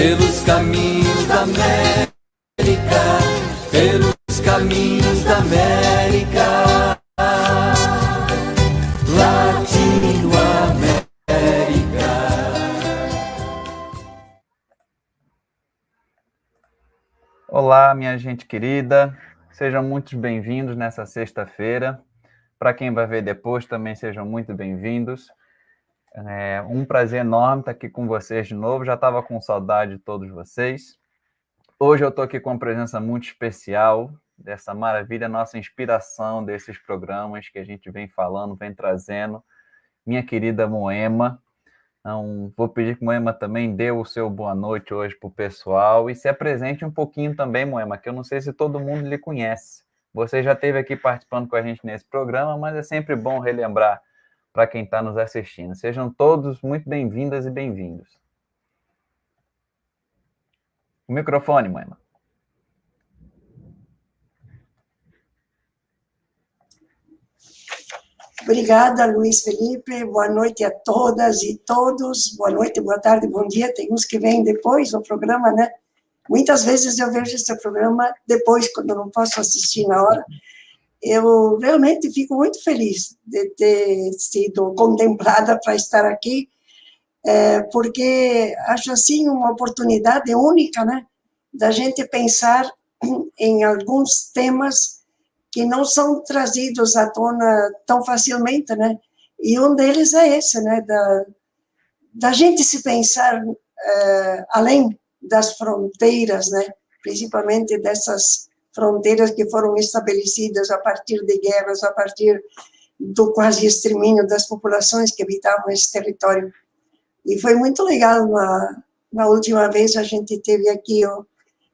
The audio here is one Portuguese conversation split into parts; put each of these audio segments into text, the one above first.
pelos caminhos da América, pelos caminhos da América, Latinoamérica. Olá, minha gente querida, sejam muito bem-vindos nessa sexta-feira. Para quem vai ver depois, também sejam muito bem-vindos. É um prazer enorme estar aqui com vocês de novo. Já estava com saudade de todos vocês. Hoje eu estou aqui com uma presença muito especial dessa maravilha, nossa inspiração desses programas que a gente vem falando, vem trazendo. Minha querida Moema. Então, vou pedir que Moema também dê o seu boa noite hoje para o pessoal e se apresente um pouquinho também, Moema, que eu não sei se todo mundo lhe conhece. Você já esteve aqui participando com a gente nesse programa, mas é sempre bom relembrar para quem está nos assistindo. Sejam todos muito bem-vindas e bem-vindos. O microfone, Moema. Obrigada, Luiz Felipe. Boa noite a todas e todos. Boa noite, boa tarde, bom dia. Tem uns que vêm depois do programa, né? Muitas vezes eu vejo esse programa depois, quando eu não posso assistir na hora. Eu realmente fico muito feliz de ter sido contemplada para estar aqui, porque acho, assim, uma oportunidade única, né? Da gente pensar em alguns temas que não são trazidos à tona tão facilmente, né? E um deles é esse, né? Da gente se pensar além das fronteiras, né? Principalmente dessas fronteiras que foram estabelecidas a partir de guerras, a partir do quase extermínio das populações que habitavam esse território. E foi muito legal, na última vez a gente teve aqui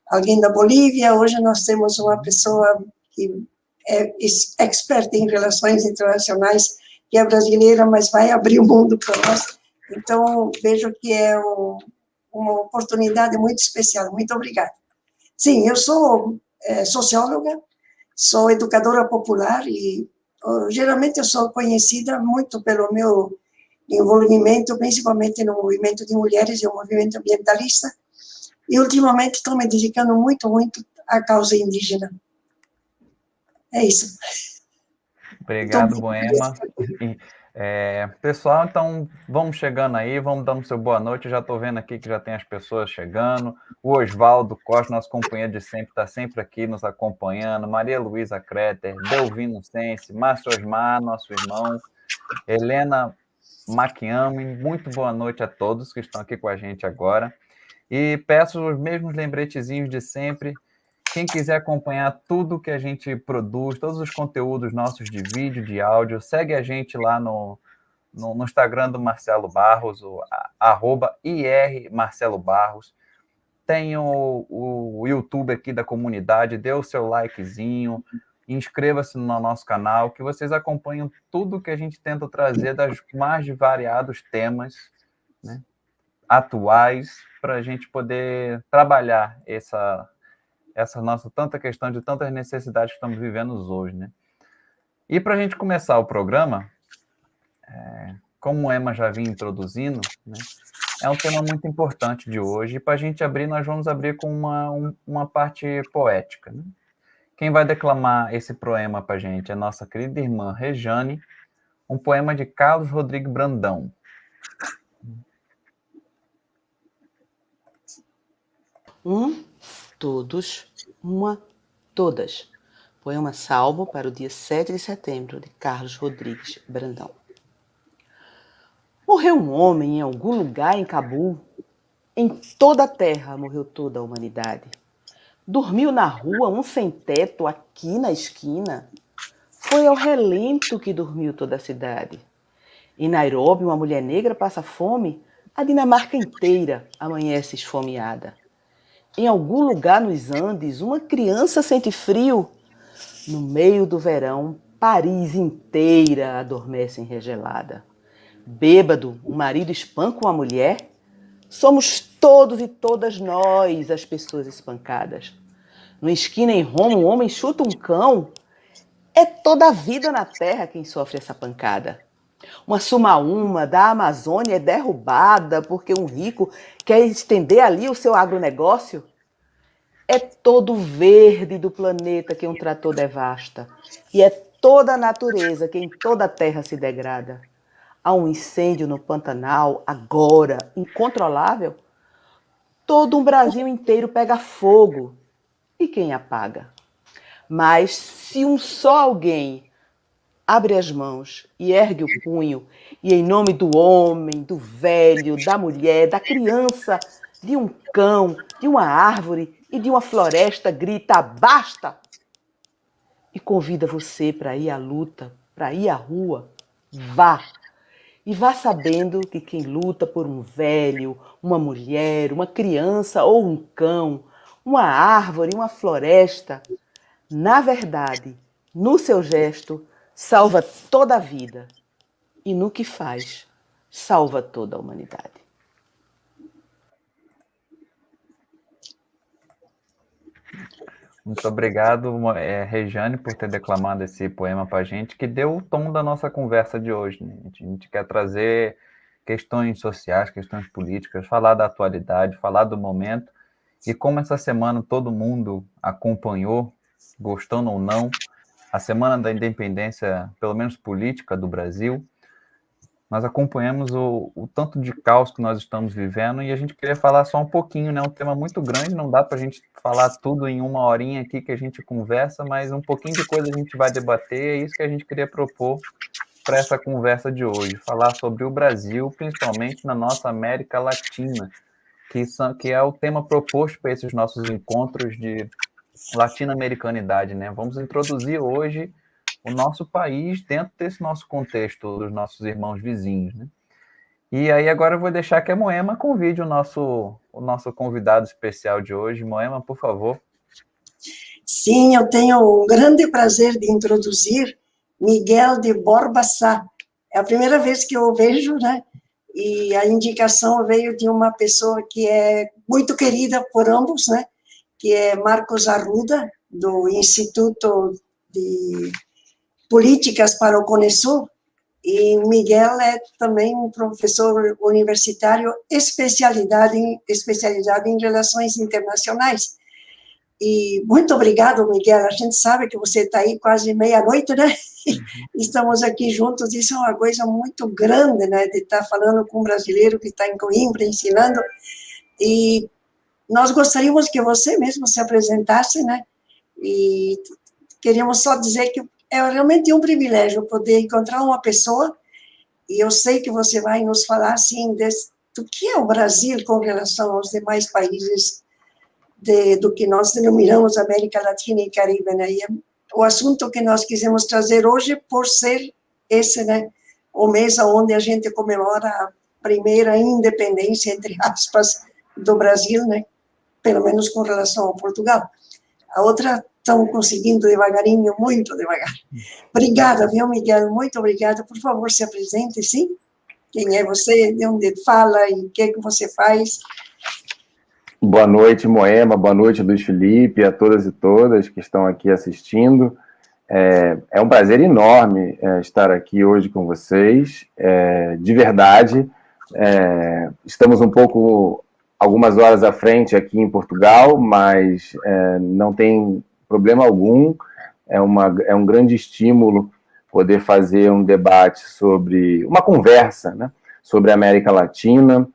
alguém da Bolívia, hoje nós temos uma pessoa que é expert em relações internacionais, que é brasileira, mas vai abrir o mundo para nós. Então, vejo que é uma oportunidade muito especial. Muito obrigada. Sim, eu sou socióloga, sou educadora popular e, geralmente, eu sou conhecida muito pelo meu envolvimento, principalmente no movimento de mulheres e o movimento ambientalista, e, ultimamente, estou me dedicando muito à causa indígena. É isso. Obrigado, Moema. Pessoal, então vamos chegando aí, vamos dando seu boa noite. Eu já estou vendo aqui que já tem as pessoas chegando. O Oswaldo Costa, nosso companheiro de sempre, está sempre aqui nos acompanhando. Maria Luísa Kreter, Delvino Sense, Márcio Osmar, nosso irmão, Helena Maquiame. Muito boa noite a todos que estão aqui com a gente agora. E peço os mesmos lembretezinhos de sempre. Quem quiser acompanhar tudo que a gente produz, todos os conteúdos nossos de vídeo, de áudio, segue a gente lá no Instagram do Marcelo Barros, @IRMarceloBarros. Tem o YouTube aqui da comunidade, dê o seu likezinho, inscreva-se no nosso canal, que vocês acompanham tudo que a gente tenta trazer das mais variados temas, né, atuais, para a gente poder trabalhar essa nossa tanta questão de tantas necessidades que estamos vivendo hoje, né? E para a gente começar o programa, como o Emma já vinha introduzindo, né, é um tema muito importante de hoje, e para a gente abrir, nós vamos abrir com uma parte poética, né? Quem vai declamar esse poema para a gente é a nossa querida irmã Rejane, um poema de Carlos Rodrigues Brandão. Todos, uma, todas. Poema salmo para o dia 7 de setembro, de Carlos Rodrigues Brandão. Morreu um homem em algum lugar em Cabul. Em toda a terra morreu toda a humanidade. Dormiu na rua um sem-teto aqui na esquina. Foi ao relento que dormiu toda a cidade. Em Nairobi uma mulher negra passa fome. A Dinamarca inteira amanhece esfomeada. Em algum lugar nos Andes, uma criança sente frio. No meio do verão, Paris inteira adormece enregelada. Bêbado, o marido espanca uma mulher. Somos todos e todas nós as pessoas espancadas. Numa esquina em Roma, um homem chuta um cão. É toda a vida na terra quem sofre essa pancada. Uma sumaúma da Amazônia é derrubada porque um rico quer estender ali o seu agronegócio? É todo o verde do planeta que um trator devasta. E é toda a natureza que em toda a terra se degrada. Há um incêndio no Pantanal, agora, incontrolável. Todo um Brasil inteiro pega fogo. E quem apaga? Mas se um só alguém abre as mãos e ergue o punho, e em nome do homem, do velho, da mulher, da criança, de um cão, de uma árvore e de uma floresta, grita basta! E convida você para ir à luta, para ir à rua, vá! E vá sabendo que quem luta por um velho, uma mulher, uma criança ou um cão, uma árvore, uma floresta, na verdade, no seu gesto, salva toda a vida. E no que faz, salva toda a humanidade. Muito obrigado, Rejane, por ter declamado esse poema para a gente, que deu o tom da nossa conversa de hoje, né? A gente quer trazer questões sociais, questões políticas, falar da atualidade, falar do momento, e como essa semana todo mundo acompanhou, gostando ou não, a Semana da Independência, pelo menos política, do Brasil, nós acompanhamos o tanto de caos que nós estamos vivendo e a gente queria falar só um pouquinho, né? Um tema muito grande, não dá para a gente falar tudo em uma horinha aqui que a gente conversa, mas um pouquinho de coisa a gente vai debater, é isso que a gente queria propor para essa conversa de hoje, falar sobre o Brasil, principalmente na nossa América Latina, que é o tema proposto para esses nossos encontros de latino-americanidade, né? Vamos introduzir hoje o nosso país dentro desse nosso contexto, dos nossos irmãos vizinhos, né? E aí agora eu vou deixar que a Moema convide o nosso convidado especial de hoje. Moema, por favor. Sim, eu tenho o grande prazer de introduzir Miguel de Borba Sá. É a primeira vez que eu o vejo, né? E a indicação veio de uma pessoa que é muito querida por ambos, né? Que é Marcos Arruda, do Instituto de Políticas para o Cone Sul, e Miguel é também um professor universitário especializado em relações internacionais. E muito obrigado, Miguel. A gente sabe que você está aí quase meia-noite, né? Estamos aqui juntos. Isso é uma coisa muito grande, né? De estar falando com um brasileiro que está em Coimbra, ensinando. E nós gostaríamos que você mesmo se apresentasse, né? E queríamos só dizer que é realmente um privilégio poder encontrar uma pessoa, e eu sei que você vai nos falar, assim, do que é o Brasil com relação aos demais países do que nós denominamos América Latina e Caribe, né? E o assunto que nós quisemos trazer hoje, por ser esse, né, o mês onde a gente comemora a primeira independência, entre aspas, do Brasil, né? Pelo menos com relação ao Portugal. A outra estão conseguindo devagarinho, muito devagar. Obrigada, viu, Miguel? Muito obrigada. Por favor, se apresente, sim? Quem é você, de onde fala e o que é que você faz? Boa noite, Moema. Boa noite, Luiz Felipe, a todas e todas que estão aqui assistindo. É um prazer enorme estar aqui hoje com vocês, de verdade. Estamos algumas horas à frente aqui em Portugal, mas não tem problema algum. É um grande estímulo poder fazer um debate uma conversa, né, sobre a América Latina,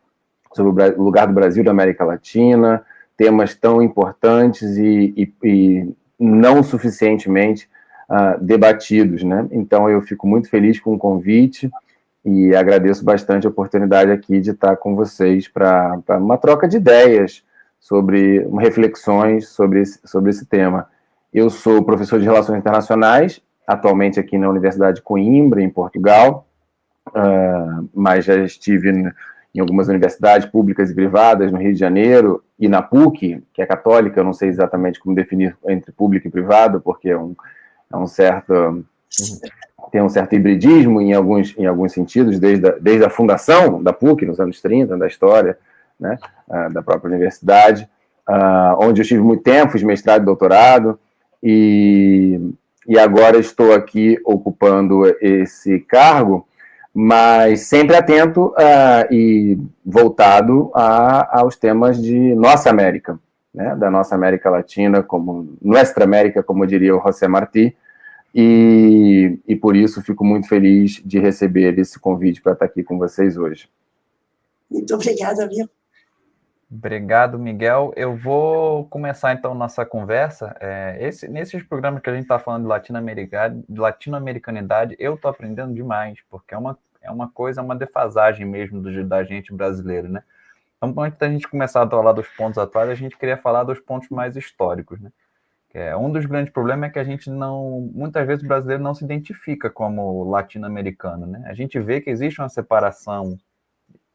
sobre o lugar do Brasil na América Latina, temas tão importantes e não suficientemente debatidos, né? Então eu fico muito feliz com o convite e agradeço bastante a oportunidade aqui de estar com vocês para uma troca de ideias, sobre reflexões sobre esse tema. Eu sou professor de Relações Internacionais, atualmente aqui na Universidade de Coimbra, em Portugal, mas já estive em algumas universidades públicas e privadas, no Rio de Janeiro, e na PUC, que é católica. Eu não sei exatamente como definir entre público e privado, porque tem um certo hibridismo em alguns sentidos, desde a fundação da PUC, nos anos 30, da história, né, da própria universidade, onde eu estive muito tempo, fiz mestrado e doutorado, e agora estou aqui ocupando esse cargo mas sempre atento e voltado aos temas de nossa América, né, da nossa América Latina, como Nuestra América, como diria o José Martí, e por isso fico muito feliz de receber esse convite para estar aqui com vocês hoje. Muito obrigada, viu? Obrigado, Miguel. Eu vou começar, então, nossa conversa. Nesses programas que a gente está falando de latino-americanidade, eu estou aprendendo demais, porque é uma coisa, uma defasagem mesmo da gente brasileiro, né? Então, antes da gente começar a falar dos pontos atuais, a gente queria falar dos pontos mais históricos, né? Um dos grandes problemas é que a gente muitas vezes o brasileiro não se identifica como latino-americano, né? A gente vê que existe uma separação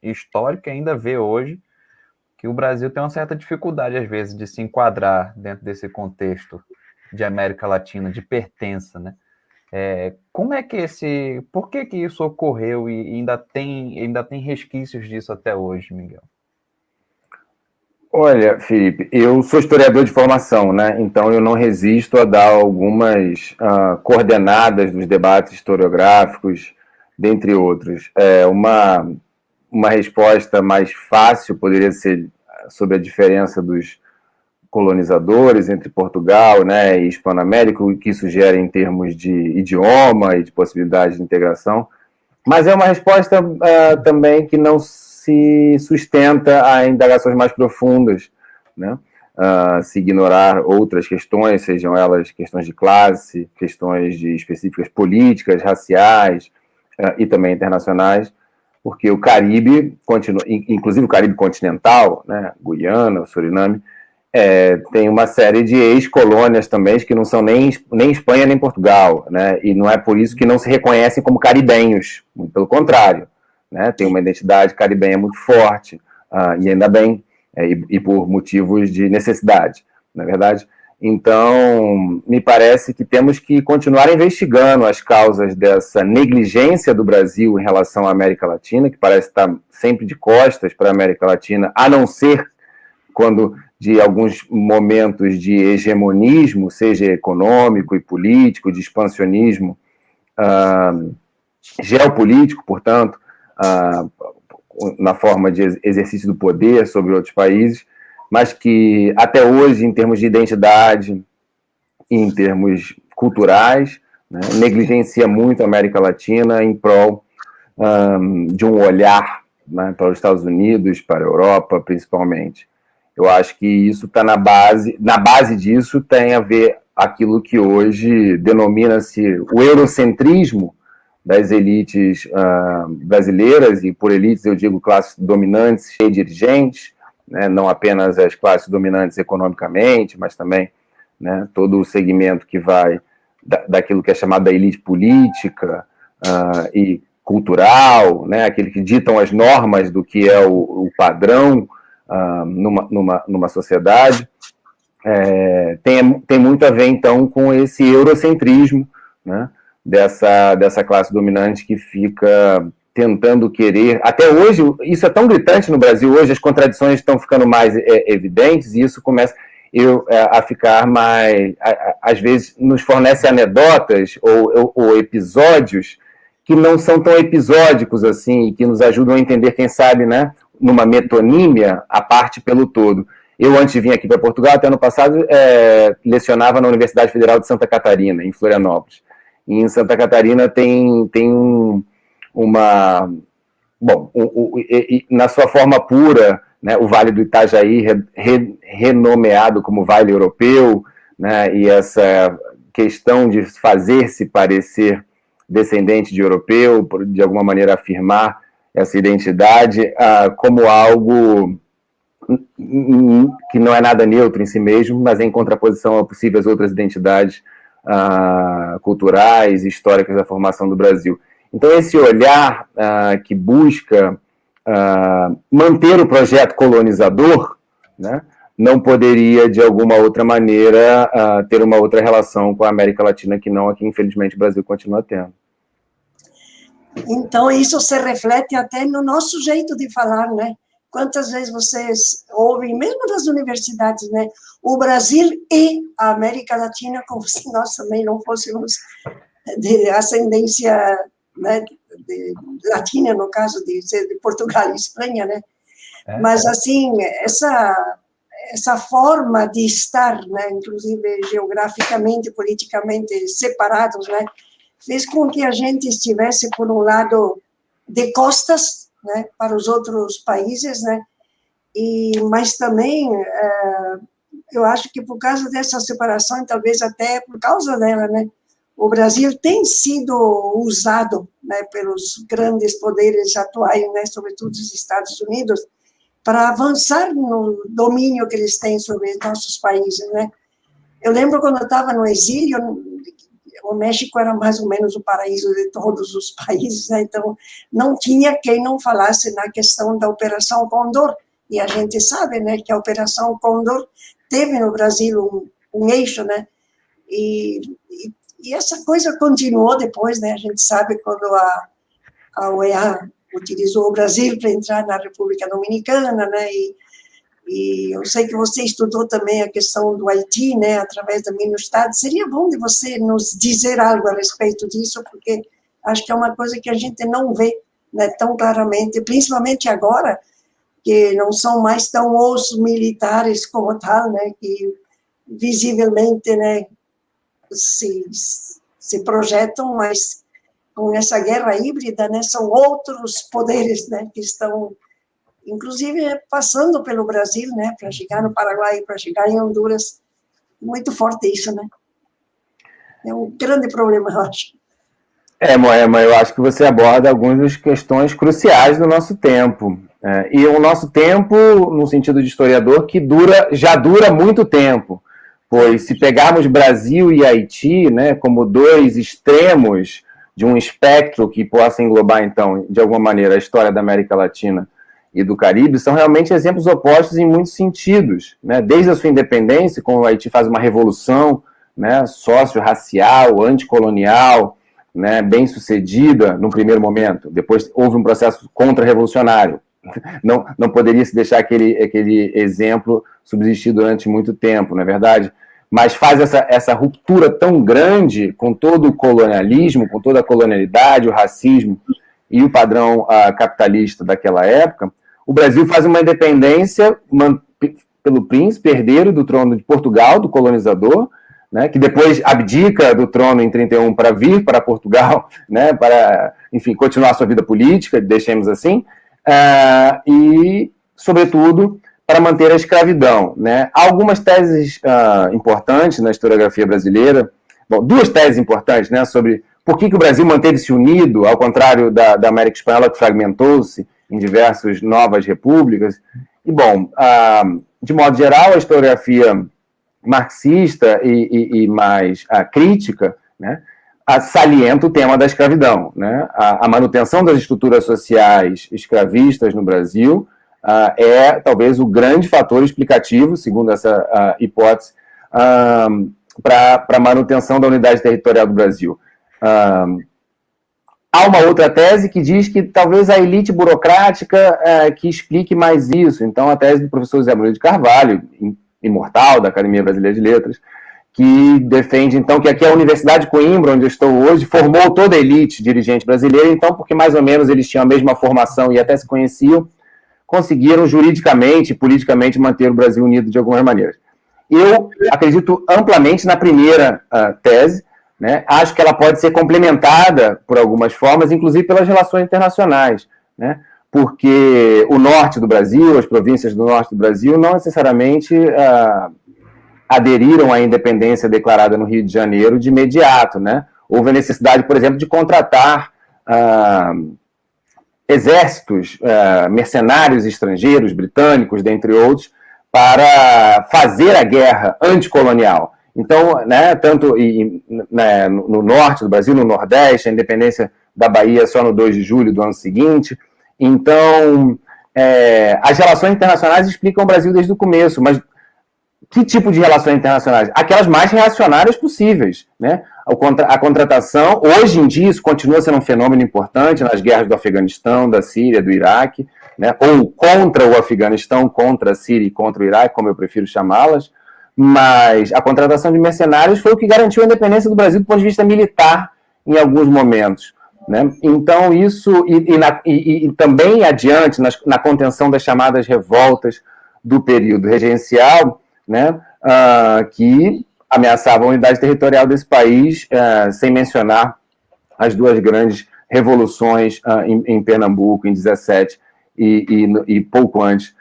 histórica, ainda vê hoje, que o Brasil tem uma certa dificuldade, às vezes, de se enquadrar dentro desse contexto de América Latina, de pertença, né? Como é que por que isso ocorreu e ainda tem resquícios disso até hoje, Miguel? Olha, Felipe, eu sou historiador de formação, né? Então eu não resisto a dar algumas coordenadas dos debates historiográficos, dentre outros. Uma resposta mais fácil poderia ser sobre a diferença dos colonizadores entre Portugal, né, e Hispano-América, o que isso gera em termos de idioma e de possibilidade de integração. Mas é uma resposta também que não se sustenta a indagações mais profundas, né? Se ignorar outras questões, sejam elas questões de classe, questões específicas políticas, raciais e também internacionais, porque o Caribe, inclusive o Caribe continental, né, Guiana, Suriname, tem uma série de ex-colônias também, que não são nem Espanha nem Portugal, né? E não é por isso que não se reconhecem como caribenhos, muito pelo contrário, né? Tem uma identidade caribenha muito forte, e ainda bem, e por motivos de necessidade, na verdade. Então, me parece que temos que continuar investigando as causas dessa negligência do Brasil em relação à América Latina, que parece estar sempre de costas para a América Latina, a não ser quando de alguns momentos de hegemonismo, seja econômico e político, de expansionismo geopolítico, portanto, na forma de exercício do poder sobre outros países, mas que até hoje, em termos de identidade e em termos culturais, né, negligencia muito a América Latina em prol de um olhar, né, para os Estados Unidos, para a Europa, principalmente. Eu acho que isso está na base disso tem a ver aquilo que hoje denomina-se o eurocentrismo das elites brasileiras, e por elites eu digo classes dominantes e dirigentes, né, não apenas as classes dominantes economicamente, mas também, né, todo o segmento que vai daquilo que é chamado da elite política e cultural, né, aquele que ditam as normas do que é o padrão numa sociedade, tem muito a ver, então, com esse eurocentrismo, né, dessa classe dominante que fica tentando querer... Até hoje, isso é tão gritante no Brasil, hoje as contradições estão ficando mais evidentes, e isso começa a ficar mais... Às vezes nos fornece anedotas ou episódios que não são tão episódicos assim, e que nos ajudam a entender, quem sabe, né, numa metonímia, a parte pelo todo. Eu, antes de vir aqui para Portugal, até ano passado, lecionava na Universidade Federal de Santa Catarina, em Florianópolis. E em Santa Catarina tem uma... Bom, na sua forma pura, né, o Vale do Itajaí, renomeado como Vale Europeu, né, e essa questão de fazer-se parecer descendente de europeu, de alguma maneira afirmar essa identidade como algo que não é nada neutro em si mesmo, mas em contraposição a possíveis outras identidades culturais e históricas da formação do Brasil. Então, esse olhar que busca manter o projeto colonizador, né, não poderia, de alguma outra maneira, ter uma outra relação com a América Latina, que não a que, infelizmente, o Brasil continua tendo. Então, isso se reflete até no nosso jeito de falar, né? Quantas vezes vocês ouvem, mesmo nas universidades, né? O Brasil e a América Latina, como se nós também não fôssemos de ascendência, né, latina, no caso de Portugal e Espanha, né? Mas, assim, essa forma de estar, né, inclusive geograficamente, politicamente separados, né, fez com que a gente estivesse, por um lado, de costas, né, para os outros países, né, mas também, eu acho que por causa dessa separação, e talvez até por causa dela, né, o Brasil tem sido usado, né, pelos grandes poderes atuais, né, sobretudo os Estados Unidos, para avançar no domínio que eles têm sobre nossos países, né. Eu lembro quando eu estava no exílio, o México era mais ou menos o paraíso de todos os países, né? Então não tinha quem não falasse na questão da Operação Condor, e a gente sabe, né, que a Operação Condor teve no Brasil um eixo, né, e essa coisa continuou depois, né, a gente sabe quando a OEA utilizou o Brasil para entrar na República Dominicana, né, e eu sei que você estudou também a questão do Haiti, né, através da Minustad. Seria bom de você nos dizer algo a respeito disso, porque acho que é uma coisa que a gente não vê, né, tão claramente, principalmente agora, que não são mais tão os militares como tal, né, que visivelmente, né, se projetam, mas com essa guerra híbrida, né, são outros poderes, né, que estão inclusive passando pelo Brasil, né, para chegar no Paraguai, para chegar em Honduras. Muito forte isso, né? É um grande problema, eu acho. Moema, eu acho que você aborda algumas questões cruciais do nosso tempo. E o nosso tempo, no sentido de historiador, que já dura muito tempo. Pois se pegarmos Brasil e Haiti, né, como dois extremos de um espectro que possa englobar, então, de alguma maneira, a história da América Latina e do Caribe, são realmente exemplos opostos em muitos sentidos, né? Desde a sua independência, quando o Haiti faz uma revolução, né, socio-racial, anticolonial, né, bem sucedida no primeiro momento, depois houve um processo contra-revolucionário, não poderia se deixar aquele exemplo subsistir durante muito tempo, não é verdade? Mas faz essa ruptura tão grande com todo o colonialismo, com toda a colonialidade, o racismo e o padrão capitalista daquela época. O Brasil faz uma independência pelo príncipe herdeiro do trono de Portugal, do colonizador, né, que depois abdica do trono em 31 para vir para Portugal, né, para, enfim, continuar sua vida política, deixemos assim, e, sobretudo, para manter a escravidão, né. Há algumas teses importantes na historiografia brasileira, duas teses importantes, né, sobre por que o Brasil manteve-se unido, ao contrário da América Espanhola, que fragmentou-se em diversas novas repúblicas. E, bom, de modo geral, a historiografia marxista e mais crítica, né, salienta o tema da escravidão, né. A manutenção das estruturas sociais escravistas no Brasil é talvez o grande fator explicativo, segundo essa hipótese, para a manutenção da unidade territorial do Brasil. Há uma outra tese que diz que talvez a elite burocrática que explique mais isso. Então, a tese do professor José Murilo de Carvalho, imortal da Academia Brasileira de Letras, que defende, então, que aqui a Universidade de Coimbra, onde eu estou hoje, formou toda a elite dirigente brasileira, então, porque mais ou menos eles tinham a mesma formação e até se conheciam, conseguiram juridicamente e politicamente manter o Brasil unido de algumas maneiras. Eu acredito amplamente na primeira tese, né? Acho que ela pode ser complementada por algumas formas, inclusive pelas relações internacionais, né? Porque o norte do Brasil, as províncias do norte do Brasil, não necessariamente aderiram à independência declarada no Rio de Janeiro de imediato, né? Houve a necessidade, por exemplo, de contratar exércitos, mercenários estrangeiros, britânicos, dentre outros, para fazer a guerra anticolonial. Então, né, tanto no norte do Brasil, no nordeste, a independência da Bahia só no 2 de julho do ano seguinte. Então, as relações internacionais explicam o Brasil desde o começo, mas que tipo de relações internacionais? Aquelas mais reacionárias possíveis, né? A contratação, hoje em dia, isso continua sendo um fenômeno importante nas guerras do Afeganistão, da Síria, do Iraque, né? Ou contra o Afeganistão, contra a Síria e contra o Iraque, como eu prefiro chamá-las, mas a contratação de mercenários foi o que garantiu a independência do Brasil do ponto de vista militar em alguns momentos. né? Então, isso, e também adiante, na contenção das chamadas revoltas do período regencial, né, que ameaçavam a unidade territorial desse país, sem mencionar as duas grandes revoluções em Pernambuco, em 17, e pouco antes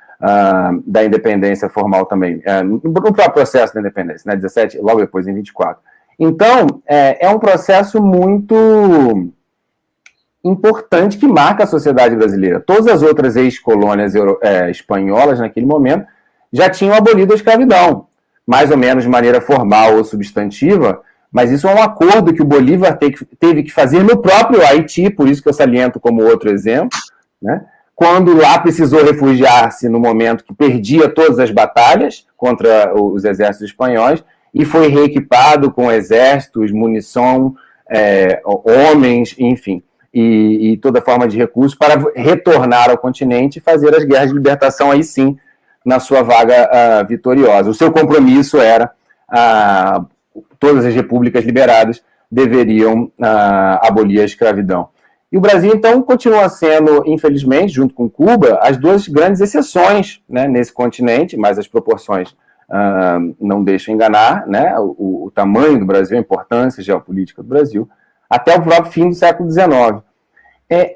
da independência formal também, no próprio processo da independência, né, 17, logo depois, em 24. Então, é um processo muito importante que marca a sociedade brasileira. Todas as outras ex-colônias espanholas, naquele momento, já tinham abolido a escravidão, mais ou menos de maneira formal ou substantiva, mas isso é um acordo que o Bolívar teve que fazer no próprio Haiti, por isso que eu saliento como outro exemplo, né? Quando lá precisou refugiar-se no momento que perdia todas as batalhas contra os exércitos espanhóis, e foi reequipado com exércitos, munição, homens, enfim, e toda forma de recursos para retornar ao continente e fazer as guerras de libertação aí sim, na sua vaga vitoriosa. O seu compromisso era todas as repúblicas liberadas deveriam abolir a escravidão. E o Brasil, então, continua sendo, infelizmente, junto com Cuba, as duas grandes exceções, né, nesse continente, mas as proporções não deixam enganar, né, o tamanho do Brasil, a importância geopolítica do Brasil, até o próprio fim do século XIX.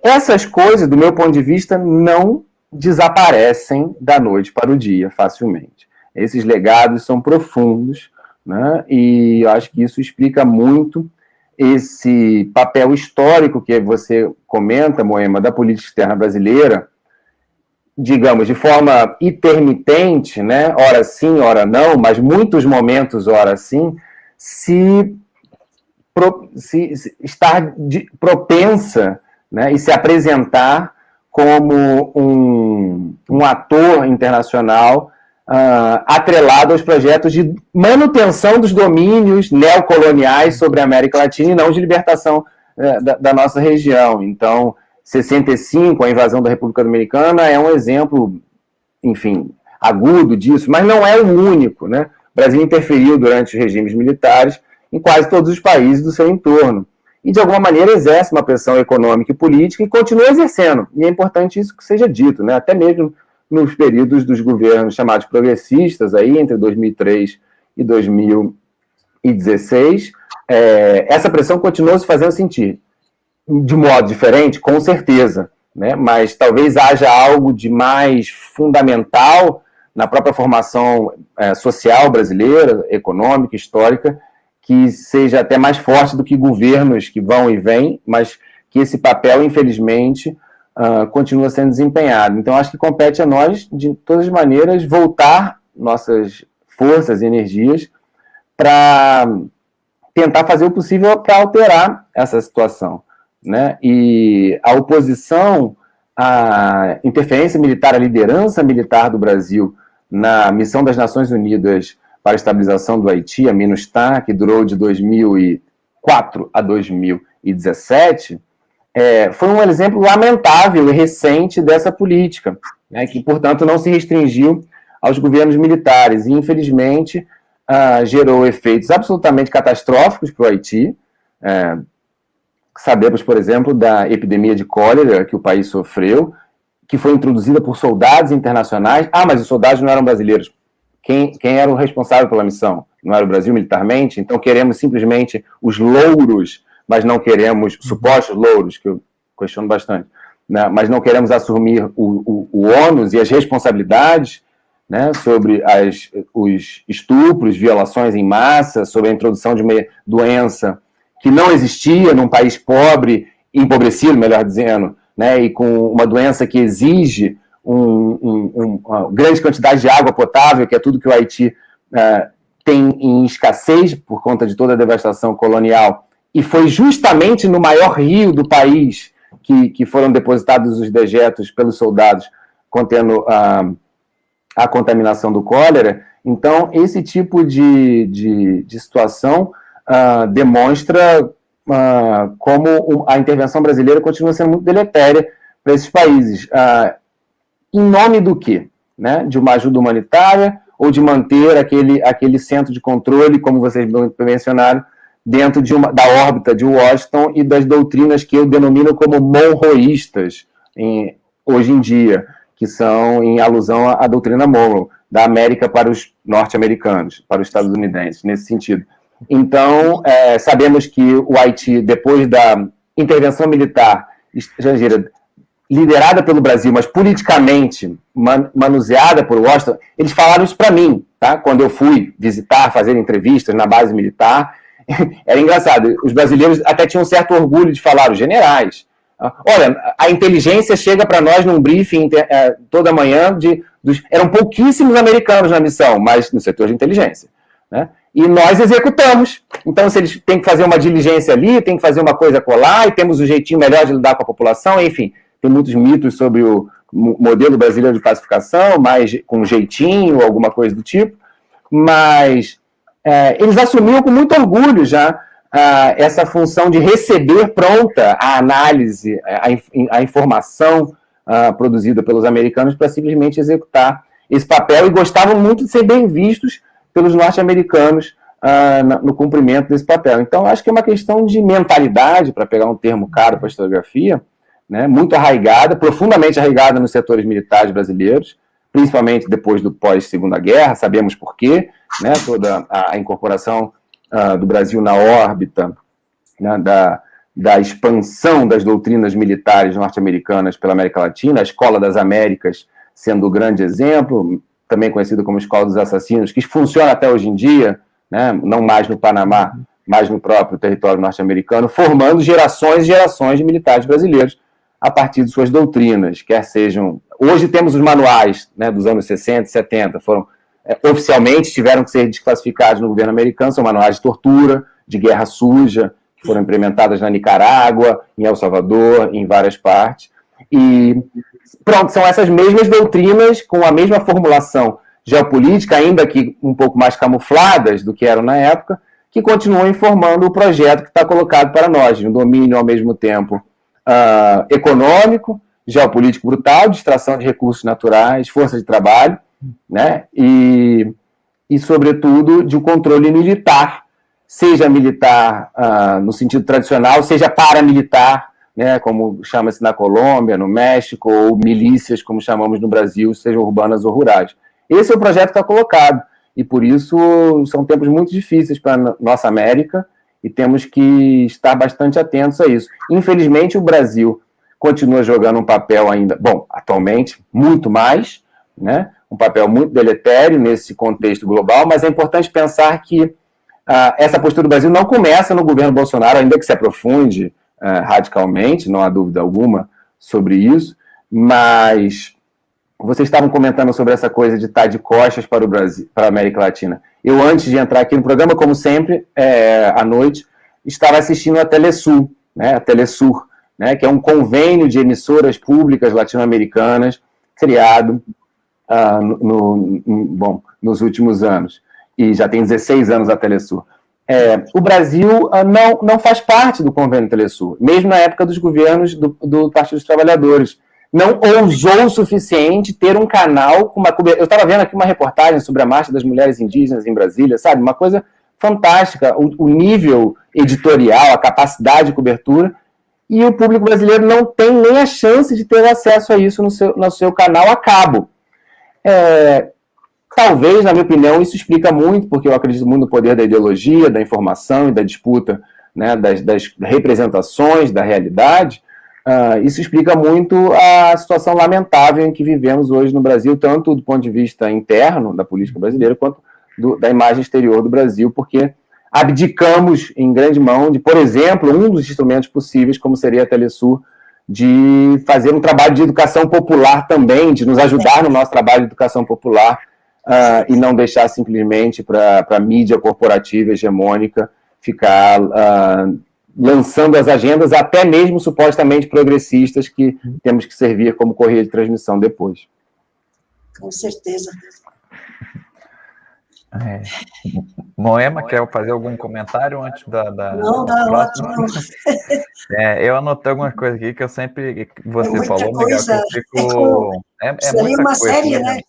Essas coisas, do meu ponto de vista, não desaparecem da noite para o dia facilmente. Esses legados são profundos, né, e eu acho que isso explica muito esse papel histórico que você comenta, Moema, da política externa brasileira, digamos, de forma intermitente, né, ora sim, ora não, mas muitos momentos, ora sim, se estar propensa, né, e se apresentar como um ator internacional atrelado aos projetos de manutenção dos domínios neocoloniais sobre a América Latina e não de libertação da nossa região. Então, 65, a invasão da República Dominicana, é um exemplo, enfim, agudo disso, mas não é o único, né? O Brasil interferiu durante os regimes militares em quase todos os países do seu entorno. E, de alguma maneira, exerce uma pressão econômica e política e continua exercendo. E é importante isso que seja dito, né? Até mesmo nos períodos dos governos chamados progressistas, aí, entre 2003 e 2016, essa pressão continuou se fazendo sentir. De modo diferente, com certeza, né? Mas talvez haja algo de mais fundamental na própria formação social brasileira, econômica, histórica, que seja até mais forte do que governos que vão e vêm, mas que esse papel, infelizmente, continua sendo desempenhado. Então, acho que compete a nós, de todas as maneiras, voltar nossas forças e energias para tentar fazer o possível para alterar essa situação, né? E a oposição à interferência militar, à liderança militar do Brasil na missão das Nações Unidas para a estabilização do Haiti, a MINUSTAH, que durou de 2004 a 2017, foi um exemplo lamentável e recente dessa política, né, que, portanto, não se restringiu aos governos militares e, infelizmente, gerou efeitos absolutamente catastróficos para o Haiti. Sabemos, por exemplo, da epidemia de cólera que o país sofreu, que foi introduzida por soldados internacionais. Mas os soldados não eram brasileiros. Quem era o responsável pela missão? Não era o Brasil militarmente? Então queremos simplesmente os louros, mas não queremos, supostos louros, que eu questiono bastante, né? Mas não queremos assumir o ônus e as responsabilidades, né, sobre os estupros, violações em massa, sobre a introdução de uma doença que não existia num país pobre, empobrecido, melhor dizendo, né, e com uma doença que exige uma grande quantidade de água potável, que é tudo que o Haiti tem em escassez por conta de toda a devastação colonial, e foi justamente no maior rio do país que foram depositados os dejetos pelos soldados contendo a contaminação do cólera. Então, esse tipo de situação demonstra como a intervenção brasileira continua sendo muito deletéria para esses países. Em nome do quê? Né? De uma ajuda humanitária ou de manter aquele centro de controle, como vocês mencionaram, dentro da órbita de Washington e das doutrinas que eu denomino como monroístas hoje em dia, que são em alusão à doutrina Monroe, da América para os norte-americanos, para os estadunidenses, nesse sentido. Então, sabemos que o Haiti, depois da intervenção militar estrangeira, liderada pelo Brasil, mas politicamente manuseada por Washington, eles falaram isso para mim, tá? Quando eu fui visitar, fazer entrevistas na base militar. Era engraçado, os brasileiros até tinham um certo orgulho de falar, os generais. Olha, a inteligência chega para nós num briefing toda manhã, eram pouquíssimos americanos na missão, mas no setor de inteligência, né? E nós executamos. Então, se eles têm que fazer uma diligência ali, tem que fazer uma coisa colar, e temos um jeitinho melhor de lidar com a população, enfim, tem muitos mitos sobre o modelo brasileiro de classificação, mais com jeitinho, alguma coisa do tipo, mas eles assumiram com muito orgulho já essa função de receber pronta a análise, a informação produzida pelos americanos para simplesmente executar esse papel, e gostavam muito de ser bem vistos pelos norte-americanos no cumprimento desse papel. Então, acho que é uma questão de mentalidade, para pegar um termo caro para a historiografia, né, muito arraigada, profundamente arraigada nos setores militares brasileiros, principalmente depois do pós-Segunda Guerra, sabemos por quê, né, toda a incorporação do Brasil na órbita, né, da expansão das doutrinas militares norte-americanas pela América Latina, a Escola das Américas sendo o grande exemplo, também conhecida como Escola dos Assassinos, que funciona até hoje em dia, né, não mais no Panamá, mas no próprio território norte-americano, formando gerações e gerações de militares brasileiros a partir de suas doutrinas, quer sejam... Hoje temos os manuais, né, dos anos 60 e 70, oficialmente tiveram que ser desclassificados no governo americano, são manuais de tortura, de guerra suja, que foram implementadas na Nicarágua, em El Salvador, em várias partes. E pronto, são essas mesmas doutrinas, com a mesma formulação geopolítica, ainda que um pouco mais camufladas do que eram na época, que continuam informando o projeto que está colocado para nós, de um domínio ao mesmo tempo econômico, geopolítico brutal, de extração de recursos naturais, força de trabalho, né? E sobretudo, de um controle militar, seja militar no sentido tradicional, seja paramilitar, né, como chama-se na Colômbia, no México, ou milícias, como chamamos no Brasil, sejam urbanas ou rurais. Esse é o projeto que está colocado, e por isso são tempos muito difíceis para a nossa América, e temos que estar bastante atentos a isso. Infelizmente, o Brasil continua jogando um papel ainda, bom, atualmente, muito mais, né, um papel muito deletério nesse contexto global, mas é importante pensar que essa postura do Brasil não começa no governo Bolsonaro, ainda que se aprofunde radicalmente, não há dúvida alguma sobre isso, mas vocês estavam comentando sobre essa coisa de estar de costas para o Brasil, para a América Latina. Eu, antes de entrar aqui no programa, como sempre, à noite, estava assistindo a Telesul, né, a Telesur, né, que é um convênio de emissoras públicas latino-americanas, criado nos últimos anos, e já tem 16 anos a Telesur. O Brasil não faz parte do convênio Telesur, mesmo na época dos governos do Partido dos Trabalhadores. Não ousou o suficiente ter um canal com uma cobertura. Eu estava vendo aqui uma reportagem sobre a Marcha das Mulheres Indígenas em Brasília, sabe? Uma coisa fantástica, o nível editorial, a capacidade de cobertura, e o público brasileiro não tem nem a chance de ter acesso a isso no seu canal a cabo. Talvez, na minha opinião, isso explica muito, porque eu acredito muito no poder da ideologia, da informação e da disputa, né, das representações, da realidade. Isso explica muito a situação lamentável em que vivemos hoje no Brasil, tanto do ponto de vista interno da política brasileira, quanto da imagem exterior do Brasil, porque abdicamos em grande mão de, por exemplo, um dos instrumentos possíveis, como seria a Telesur, de fazer um trabalho de educação popular também, de nos ajudar no nosso trabalho de educação popular, e não deixar simplesmente para a mídia corporativa hegemônica ficar lançando as agendas, até mesmo supostamente progressistas, que temos que servir como correia de transmissão depois. Com certeza. Moema, quer fazer algum comentário antes da Não, próxima? não. Eu anotei algumas coisas aqui que eu sempre... Você falou, Miguel, que eu fico... Seria muita uma coisa, série, né?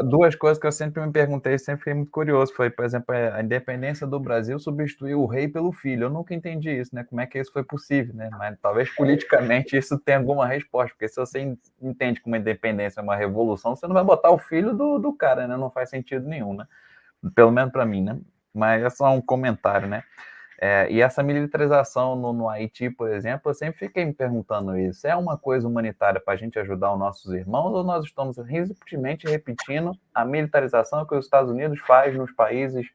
Duas coisas que eu sempre me perguntei, sempre fiquei muito curioso, foi, por exemplo, a independência do Brasil substituir o rei pelo filho. Eu nunca entendi isso, né? Como é que isso foi possível, né? Mas talvez politicamente isso tenha alguma resposta, porque se você entende que uma independência é uma revolução, você não vai botar o filho do cara, né? Não faz sentido nenhum, né? Pelo menos para mim, né? Mas é só um comentário, né? E essa militarização no Haiti, por exemplo, eu sempre fiquei me perguntando isso. É uma coisa humanitária para a gente ajudar os nossos irmãos ou nós estamos simplesmente repetindo a militarização que os Estados Unidos faz nos países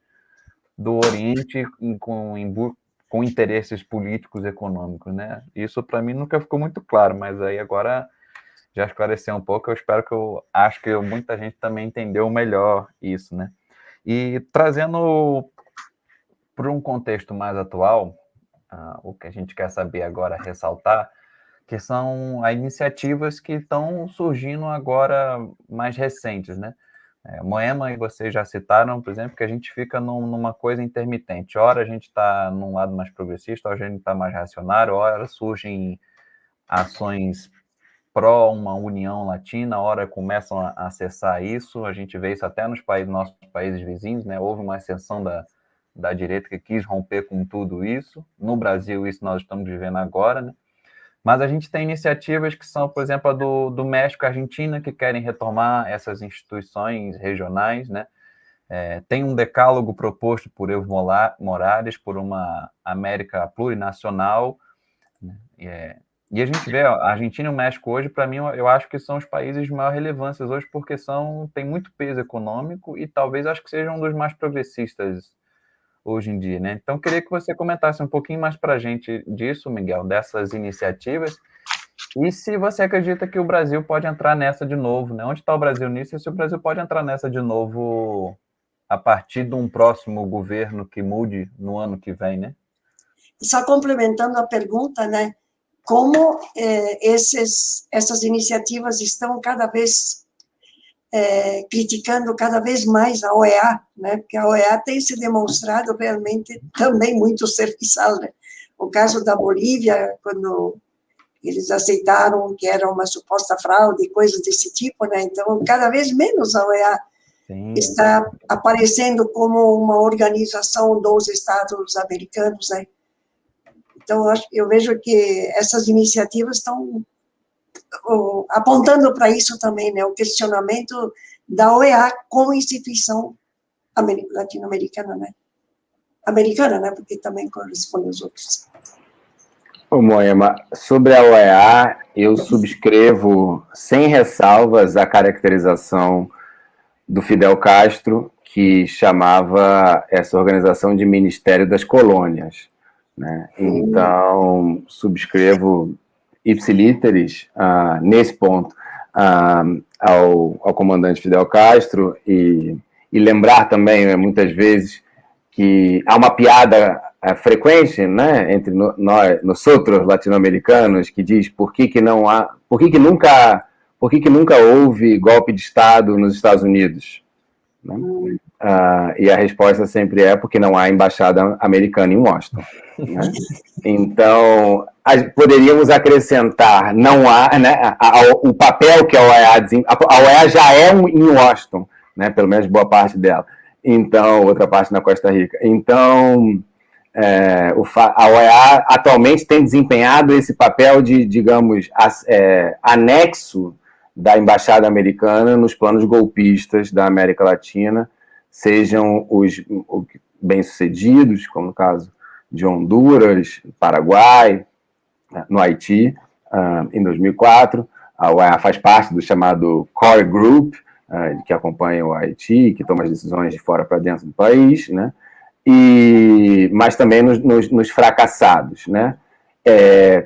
do Oriente com interesses políticos e econômicos, né? Isso para mim nunca ficou muito claro, mas aí agora já esclareceu um pouco. Acho que muita gente também entendeu melhor isso, né? E trazendo para um contexto mais atual, o que a gente quer saber agora, ressaltar, que são as iniciativas que estão surgindo agora mais recentes, né? Moema e vocês já citaram, por exemplo, que a gente fica numa coisa intermitente. Ora a gente está num lado mais progressista, ora a gente está mais reacionário, ora surgem ações pró uma união latina, ora começam a acessar isso, a gente vê isso até nos nossos países vizinhos, né? Houve uma ascensão da direita que quis romper com tudo isso. No Brasil, isso nós estamos vivendo agora, né? Mas a gente tem iniciativas que são, por exemplo, a do México e Argentina, que querem retomar essas instituições regionais, né? Tem um decálogo proposto por Evo Morales, por uma América plurinacional, né? E a gente vê, a Argentina e o México hoje, para mim, eu acho que são os países de maior relevância hoje, porque têm muito peso econômico e talvez acho que sejam um dos mais progressistas hoje em dia, né? Então, queria que você comentasse um pouquinho mais para a gente disso, Miguel, dessas iniciativas, e se você acredita que o Brasil pode entrar nessa de novo, né? Onde está o Brasil nisso e se o Brasil pode entrar nessa de novo a partir de um próximo governo que mude no ano que vem, né? Só complementando a pergunta, né? Como essas iniciativas estão cada vez criticando cada vez mais a OEA, né? Porque a OEA tem se demonstrado realmente também muito serviçal, né? O caso da Bolívia, quando eles aceitaram que era uma suposta fraude, coisas desse tipo, né? Então, cada vez menos a OEA está aparecendo como uma organização dos Estados americanos, né? Então, eu vejo que essas iniciativas estão apontando para isso também, né? O questionamento da OEA como instituição latino-americana, né? Americana, né? Porque também corresponde aos outros. Ô, Moema, sobre a OEA, eu subscrevo sem ressalvas a caracterização do Fidel Castro, que chamava essa organização de Ministério das Colônias, né? Então, subscrevo ipsiliteris, nesse ponto, ao comandante Fidel Castro, e lembrar também, muitas vezes, que há uma piada frequente, né, entre nós outros latino-americanos, que diz por que nunca houve golpe de Estado nos Estados Unidos, né? E a resposta sempre é porque não há embaixada americana em Washington, né? Então, poderíamos acrescentar, não há, né, o papel que a OEA já é em Washington, né, pelo menos boa parte dela, então, outra parte na Costa Rica. Então, a OEA atualmente tem desempenhado esse papel de, digamos, anexo da embaixada americana nos planos golpistas da América Latina, sejam os bem-sucedidos, como no caso de Honduras, Paraguai, no Haiti, em 2004. A OEA faz parte do chamado Core Group, que acompanha o Haiti, que toma as decisões de fora para dentro do país, né? Mas também nos fracassados, né?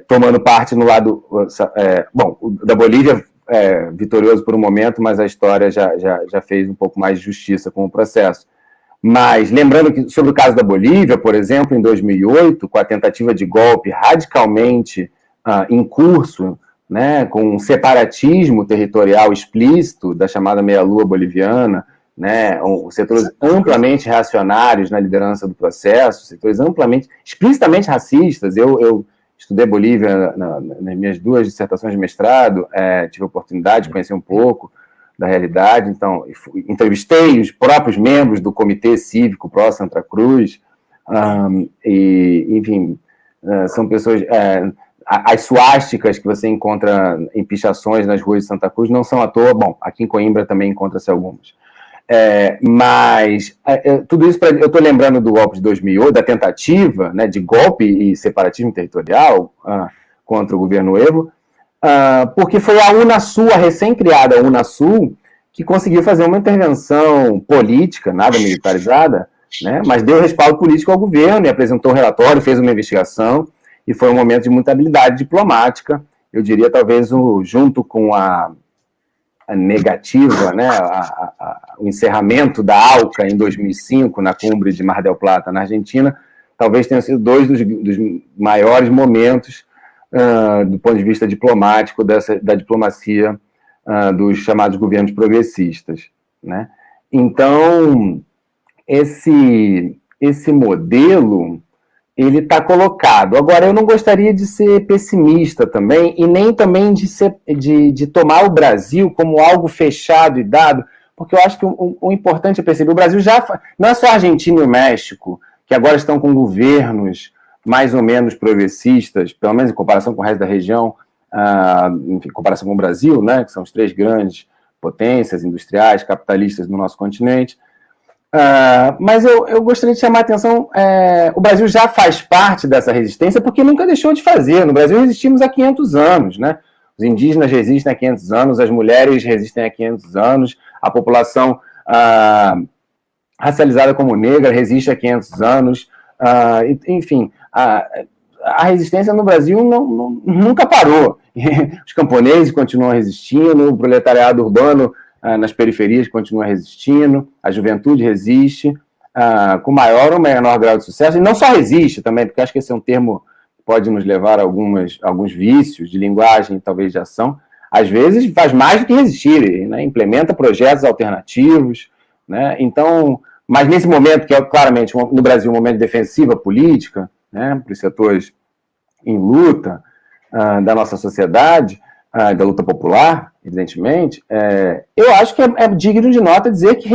Tomando parte no lado... o da Bolívia vitorioso por um momento, mas a história já fez um pouco mais de justiça com o processo. Mas, lembrando que sobre o caso da Bolívia, por exemplo, em 2008, com a tentativa de golpe radicalmente em curso, né, com um separatismo territorial explícito da chamada meia-lua boliviana, né, setores amplamente reacionários na liderança do processo, setores explicitamente racistas. Eu estudei Bolívia nas minhas 2 dissertações de mestrado, tive a oportunidade de conhecer um pouco, da realidade. Então, entrevistei os próprios membros do Comitê Cívico Pró Santa Cruz, e, enfim, são pessoas... as suásticas que você encontra em pichações nas ruas de Santa Cruz não são à toa. Bom, aqui em Coimbra também encontra-se algumas. Mas tudo isso, eu estou lembrando do golpe de 2008, da tentativa, né, de golpe e separatismo territorial contra o governo Evo, porque foi a Unasul, a recém-criada Unasul, que conseguiu fazer uma intervenção política, nada militarizada, né, mas deu respaldo político ao governo e apresentou um relatório, fez uma investigação, e foi um momento de muita habilidade diplomática, eu diria talvez junto com a negativa, né, o encerramento da ALCA em 2005, na cumbre de Mar del Plata, na Argentina, talvez tenham sido dois dos maiores momentos do ponto de vista diplomático da diplomacia dos chamados governos progressistas, né? Então, esse modelo, ele está colocado. Agora, eu não gostaria de ser pessimista também, e nem também de tomar o Brasil como algo fechado e dado, porque eu acho que o importante é perceber, o Brasil não é só a Argentina e o México, que agora estão com governos mais ou menos progressistas, pelo menos em comparação com o resto da região, em comparação com o Brasil, né, que são as três grandes potências industriais, capitalistas no nosso continente. Mas eu gostaria de chamar a atenção, o Brasil já faz parte dessa resistência porque nunca deixou de fazer. No Brasil resistimos há 500 anos, né? Os indígenas resistem há 500 anos, as mulheres resistem há 500 anos, a população racializada como negra resiste há 500 anos, enfim, a resistência no Brasil nunca parou. Os camponeses continuam resistindo, o proletariado urbano nas periferias continua resistindo, a juventude resiste, com maior ou menor grau de sucesso, e não só resiste também, porque acho que esse é um termo que pode nos levar a alguns vícios de linguagem, talvez de ação, às vezes faz mais do que resistir, né? Implementa projetos alternativos, né? Então, mas nesse momento, que é claramente no Brasil um momento de defensiva política, né, para os setores em luta da nossa sociedade, da luta popular, evidentemente, eu acho que é digno de nota dizer que,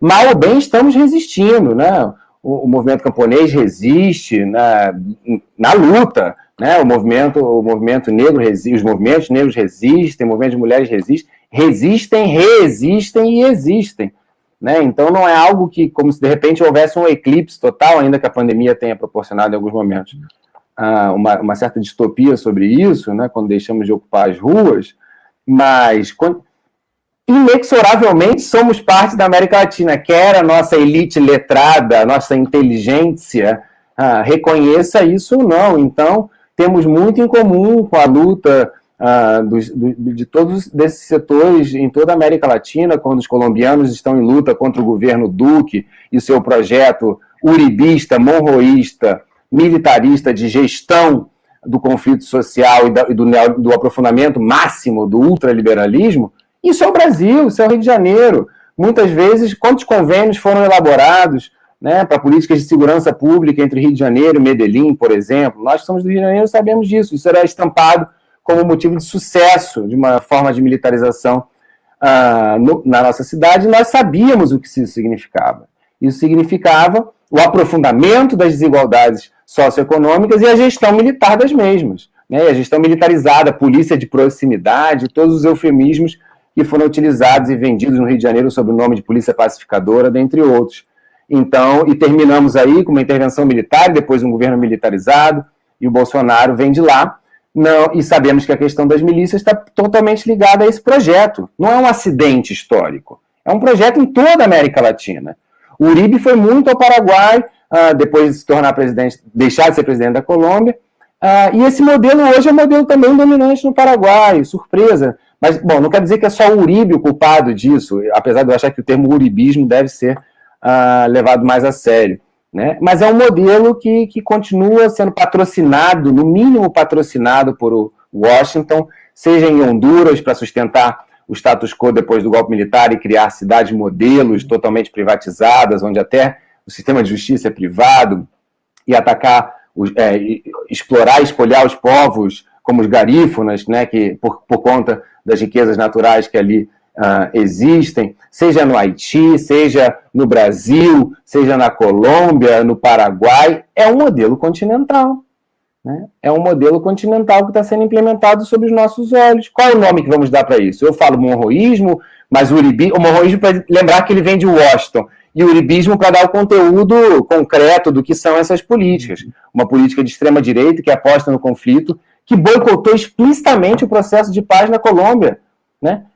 mal ou bem, estamos resistindo, né? O movimento camponês resiste na luta, né? O movimento negro resiste, os movimentos negros resistem, o movimento de mulheres resistem, reexistem e existem, né? Então não é algo que, como se de repente houvesse um eclipse total, ainda que a pandemia tenha proporcionado em alguns momentos uma certa distopia sobre isso, né, quando deixamos de ocupar as ruas, mas inexoravelmente somos parte da América Latina, quer a nossa elite letrada, a nossa inteligência reconheça isso ou não. Então, temos muito em comum com a luta de todos esses setores em toda a América Latina, quando os colombianos estão em luta contra o governo Duque e o seu projeto uribista, monroísta, militarista de gestão do conflito social e do aprofundamento máximo do ultraliberalismo. Isso é o Brasil, isso é o Rio de Janeiro. Muitas vezes, quantos convênios foram elaborados, né, para políticas de segurança pública entre Rio de Janeiro e Medellín, por exemplo? Nós que somos do Rio de Janeiro sabemos disso. Isso era estampado como motivo de sucesso de uma forma de militarização na nossa cidade, e nós sabíamos o que isso significava. Isso significava o aprofundamento das desigualdades socioeconômicas e a gestão militar das mesmas, né? A gestão militarizada, a polícia de proximidade, todos os eufemismos que foram utilizados e vendidos no Rio de Janeiro sob o nome de polícia pacificadora, dentre outros. Então, e terminamos aí com uma intervenção militar, depois um governo militarizado, e o Bolsonaro vem de lá. Não, e sabemos que a questão das milícias está totalmente ligada a esse projeto. Não é um acidente histórico, é um projeto em toda a América Latina. O Uribe foi muito ao Paraguai, depois de se tornar presidente, deixar de ser presidente da Colômbia, e esse modelo hoje é um modelo também dominante no Paraguai, surpresa. Mas, bom, não quer dizer que é só o Uribe o culpado disso, apesar de eu achar que o termo uribismo deve ser levado mais a sério, né? Mas é um modelo que continua sendo patrocinado, no mínimo patrocinado por Washington, seja em Honduras, para sustentar o status quo depois do golpe militar e criar cidades modelos totalmente privatizadas, onde até o sistema de justiça é privado, e atacar, explorar e espolhar os povos como os garífunas, né, que por conta das riquezas naturais que ali existem, seja no Haiti, seja no Brasil, seja na Colômbia, no Paraguai, é um modelo continental. Né? É um modelo continental que está sendo implementado sob os nossos olhos. Qual é o nome que vamos dar para isso? Eu falo monroísmo, mas o monroísmo, para lembrar que ele vem de Washington, e o uribismo para dar o conteúdo concreto do que são essas políticas. Uma política de extrema-direita que aposta no conflito, que boicotou explicitamente o processo de paz na Colômbia, né?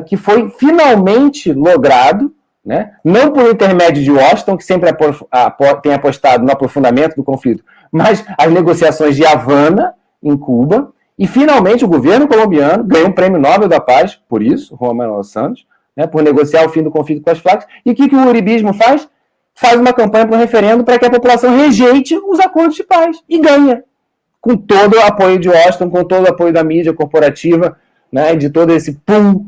Que foi finalmente logrado, né? Não por intermédio de Washington, que sempre tem apostado no aprofundamento do conflito, mas as negociações de Havana, em Cuba, e finalmente o governo colombiano ganhou um prêmio Nobel da Paz, por isso, Juan Manuel Santos, né, por negociar o fim do conflito com as Farc. E o que o uribismo faz? Faz uma campanha para um referendo para que a população rejeite os acordos de paz, e ganha, com todo o apoio de Washington, com todo o apoio da mídia corporativa, né, de todo esse pool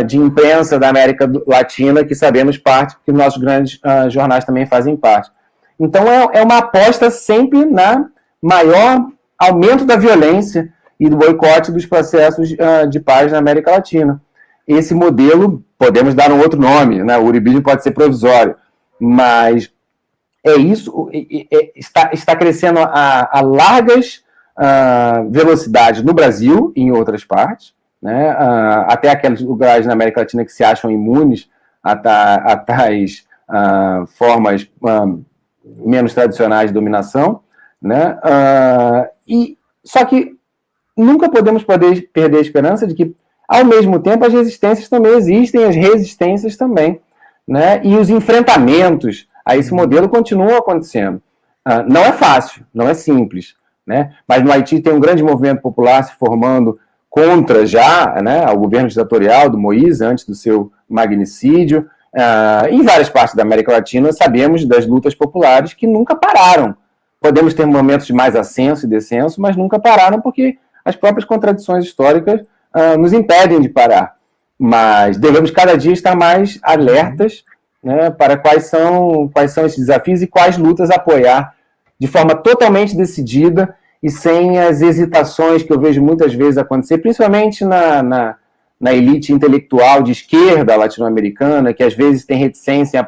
de imprensa da América Latina, que sabemos parte, que nossos grandes jornais também fazem parte. Então, é uma aposta sempre na maior aumento da violência e do boicote dos processos de paz na América Latina. Esse modelo, podemos dar um outro nome, né? O uribismo pode ser provisório, mas é isso, está crescendo a largas velocidades no Brasil e em outras partes, né? Até aqueles lugares na América Latina que se acham imunes a tais formas menos tradicionais de dominação, né? Só que nunca podemos perder a esperança de que, ao mesmo tempo, as resistências também existem, as resistências também, né? E os enfrentamentos a esse modelo continuam acontecendo. Não é fácil, não é simples, né? Mas no Haiti tem um grande movimento popular se formando contra já, né, o governo ditatorial do Moïse, antes do seu magnicídio. Em várias partes da América Latina, sabemos das lutas populares que nunca pararam. Podemos ter momentos de mais ascenso e descenso, mas nunca pararam porque as próprias contradições históricas nos impedem de parar. Mas devemos cada dia estar mais alertas, né, para quais são esses desafios e quais lutas apoiar de forma totalmente decidida e sem as hesitações que eu vejo muitas vezes acontecer, principalmente na elite intelectual de esquerda latino-americana, que às vezes tem reticência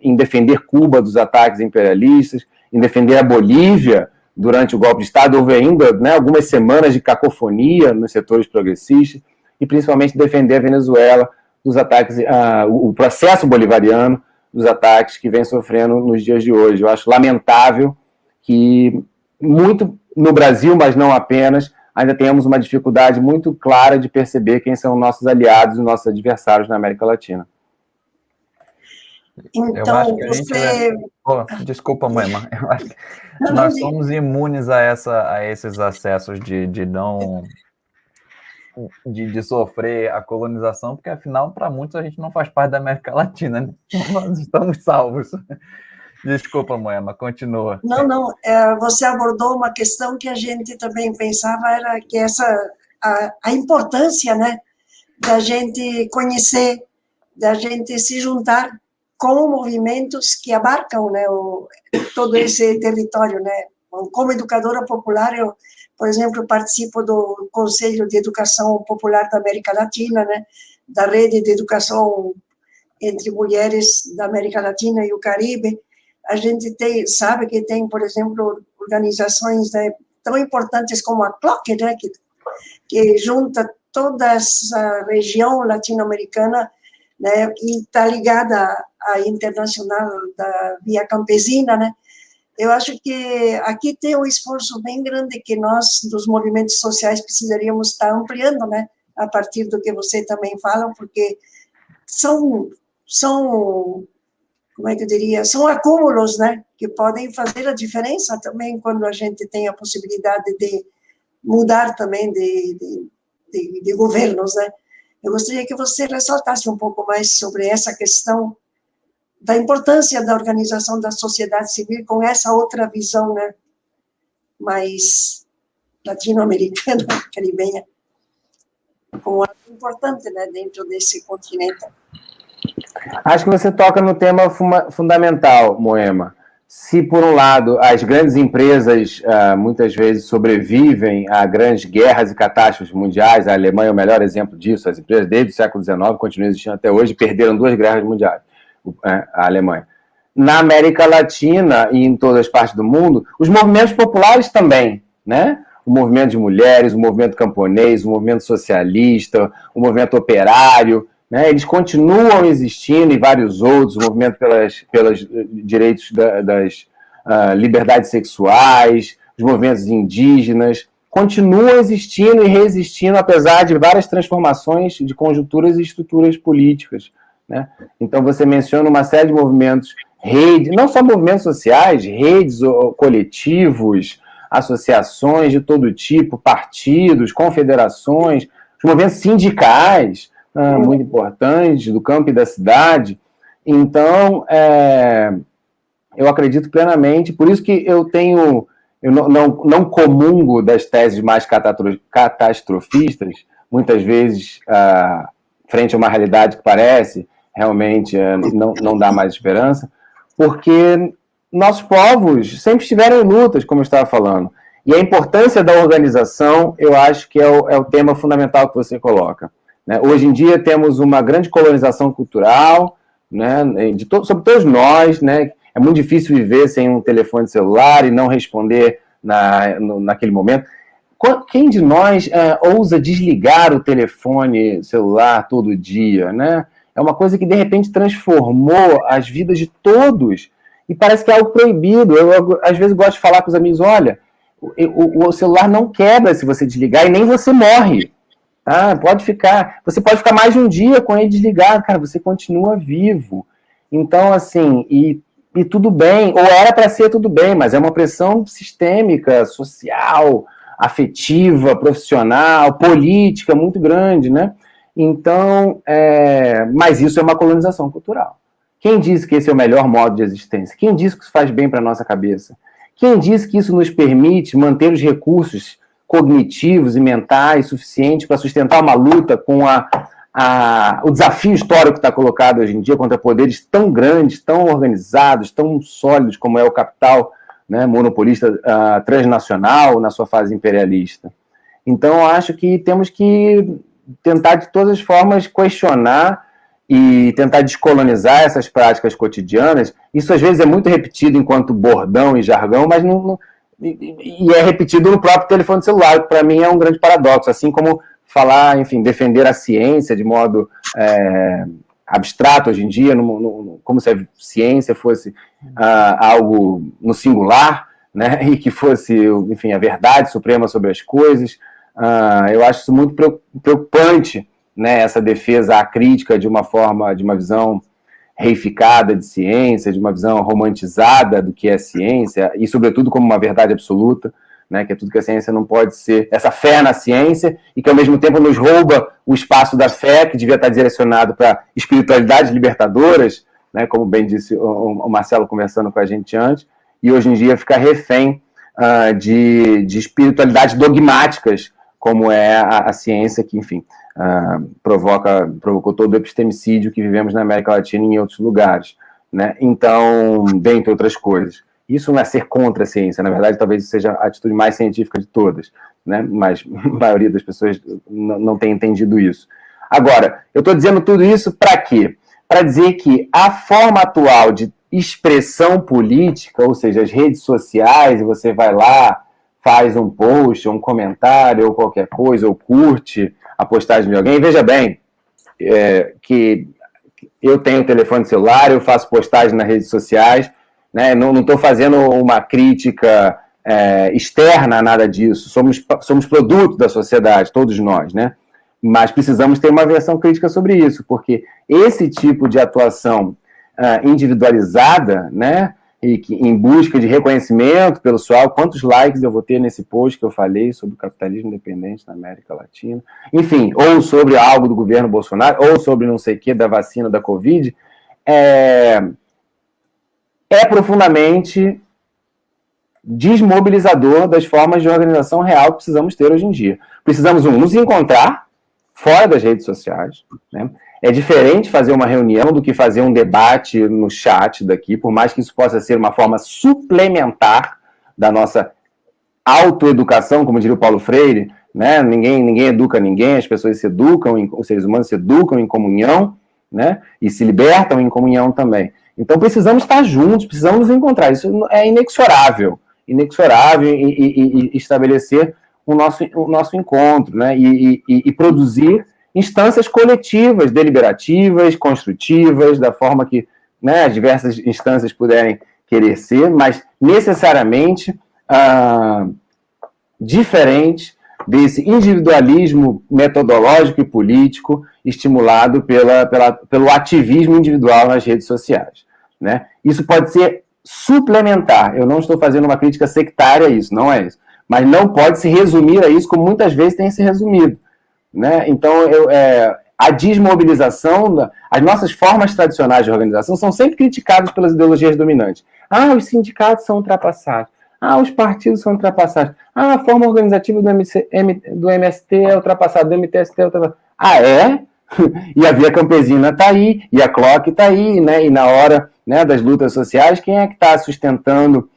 em defender Cuba dos ataques imperialistas, em defender a Bolívia durante o golpe de Estado. Houve ainda, né, algumas semanas de cacofonia nos setores progressistas, e principalmente defender a Venezuela dos ataques, o processo bolivariano dos ataques que vem sofrendo nos dias de hoje. Eu acho lamentável que muito no Brasil, mas não apenas, ainda temos uma dificuldade muito clara de perceber quem são nossos aliados e nossos adversários na América Latina. Então, eu acho que a gente... desculpa, mãe, mas eu acho que nós somos imunes a esses acessos de sofrer a colonização, porque, afinal, para muitos, a gente não faz parte da América Latina, né? Então, nós estamos salvos. Desculpa, Moema, continua. Não, você abordou uma questão que a gente também pensava, era que a importância, né, da gente conhecer, da gente se juntar com movimentos que abarcam, né, todo esse território, né. Como educadora popular, eu, por exemplo, participo do Conselho de Educação Popular da América Latina, né, da rede de educação entre mulheres da América Latina e o Caribe. A gente sabe que tem, por exemplo, organizações, né, tão importantes como a CLOC, né, que junta toda essa região latino-americana, né, e está ligada à internacional da Via Campesina, né. Eu acho que aqui tem um esforço bem grande que nós, dos movimentos sociais, precisaríamos estar ampliando, né, a partir do que você também fala, porque são como é que eu diria, são acúmulos, né, que podem fazer a diferença também quando a gente tem a possibilidade de mudar também de governos, né. Eu gostaria que você ressaltasse um pouco mais sobre essa questão da importância da organização da sociedade civil com essa outra visão, né, mais latino-americana, caribenha, com algo importante, né, dentro desse continente. Acho que você toca no tema fundamental, Moema, se, por um lado, as grandes empresas muitas vezes sobrevivem a grandes guerras e catástrofes mundiais, a Alemanha é o melhor exemplo disso, as empresas desde o século XIX continuam existindo até hoje, perderam 2 guerras mundiais, a Alemanha. Na América Latina e em todas as partes do mundo, os movimentos populares também, né? O movimento de mulheres, o movimento camponês, o movimento socialista, o movimento operário, né? Eles continuam existindo e vários outros, o movimento pelos direitos das liberdades sexuais, os movimentos indígenas, continuam existindo e resistindo, apesar de várias transformações de conjunturas e estruturas políticas, né? Então, você menciona uma série de movimentos, redes, não só movimentos sociais, redes coletivos, associações de todo tipo, partidos, confederações, os movimentos sindicais, muito importantes, do campo e da cidade. Então, eu acredito plenamente, por isso que eu não comungo das teses mais catastrofistas, muitas vezes, frente a uma realidade que parece, realmente não dá mais esperança, porque nossos povos sempre estiveram em lutas, como eu estava falando. E a importância da organização, eu acho que é o tema fundamental que você coloca, né? Hoje em dia temos uma grande colonização cultural, né, sobre todos nós, né? É muito difícil viver sem um telefone celular e não responder naquele momento. Quem de nós ousa desligar o telefone celular todo dia, né? É uma coisa que, de repente, transformou as vidas de todos. E parece que é algo proibido. Eu às vezes, gosto de falar com os amigos, olha, o celular não quebra se você desligar e nem você morre. Você pode ficar mais de um dia com ele desligado, cara, você continua vivo. Então, assim, e tudo bem, ou era para ser tudo bem, mas é uma pressão sistêmica, social, afetiva, profissional, política muito grande, né? Então, mas isso é uma colonização cultural. Quem diz que esse é o melhor modo de existência? Quem diz que isso faz bem para a nossa cabeça? Quem diz que isso nos permite manter os recursos cognitivos e mentais suficientes para sustentar uma luta com o desafio histórico que está colocado hoje em dia contra poderes tão grandes, tão organizados, tão sólidos como é o capital, né, monopolista transnacional na sua fase imperialista? Então, acho que temos que tentar de todas as formas questionar e tentar descolonizar essas práticas cotidianas. Isso às vezes é muito repetido enquanto bordão e jargão, mas e é repetido no próprio telefone celular, que para mim é um grande paradoxo, assim como falar, enfim, defender a ciência de modo abstrato hoje em dia, como se a ciência fosse algo no singular, né, e que fosse, enfim, a verdade suprema sobre as coisas. Eu acho isso muito preocupante, né, essa defesa acrítica de uma visão reificada de ciência, de uma visão romantizada do que é ciência, e sobretudo como uma verdade absoluta, né, que é tudo que a ciência não pode ser, essa fé na ciência, e que ao mesmo tempo nos rouba o espaço da fé, que devia estar direcionado para espiritualidades libertadoras, né, como bem disse o Marcelo conversando com a gente antes, e hoje em dia fica refém de espiritualidades dogmáticas, como é a ciência, que, enfim, provocou todo o epistemicídio que vivemos na América Latina e em outros lugares, né? Então, dentre outras coisas. Isso não é ser contra a ciência, na verdade, talvez seja a atitude mais científica de todas, né? Mas a maioria das pessoas não tem entendido isso. Agora, eu estou dizendo tudo isso para quê? Para dizer que a forma atual de expressão política, ou seja, as redes sociais, e você vai lá, faz um post, um comentário, ou qualquer coisa, ou curte a postagem de alguém. Veja bem, que eu tenho telefone celular, eu faço postagem nas redes sociais, né? Não estou fazendo uma crítica externa a nada disso. Somos produto da sociedade, todos nós, né? Mas precisamos ter uma versão crítica sobre isso, porque esse tipo de atuação individualizada, né, e que, em busca de reconhecimento pessoal, quantos likes eu vou ter nesse post que eu falei sobre o capitalismo independente na América Latina, enfim, ou sobre algo do governo Bolsonaro, ou sobre não sei o que da vacina da Covid, é profundamente desmobilizador das formas de organização real que precisamos ter hoje em dia. Precisamos, nos encontrar fora das redes sociais, né? É diferente fazer uma reunião do que fazer um debate no chat daqui, por mais que isso possa ser uma forma suplementar da nossa autoeducação, como diria o Paulo Freire, né? Ninguém educa ninguém, as pessoas se educam, os seres humanos se educam em comunhão, né? E se libertam em comunhão também. Então precisamos estar juntos, precisamos nos encontrar. Isso é inexorável e estabelecer o nosso encontro, né? E produzir instâncias coletivas, deliberativas, construtivas, da forma que, né, as diversas instâncias puderem querer ser, mas necessariamente diferente desse individualismo metodológico e político estimulado pelo ativismo individual nas redes sociais, né? Isso pode ser suplementar. Eu não estou fazendo uma crítica sectária a isso, não é isso. Mas não pode se resumir a isso como muitas vezes tem se resumido, né? Então, a desmobilização, as nossas formas tradicionais de organização são sempre criticadas pelas ideologias dominantes. Os sindicatos são ultrapassados. Os partidos são ultrapassados. A forma organizativa do MST é ultrapassada, do MTST é ultrapassada. É? E a Via Campesina está aí, e a CLOC está aí, né? E na hora, né, das lutas sociais, quem é que está sustentando,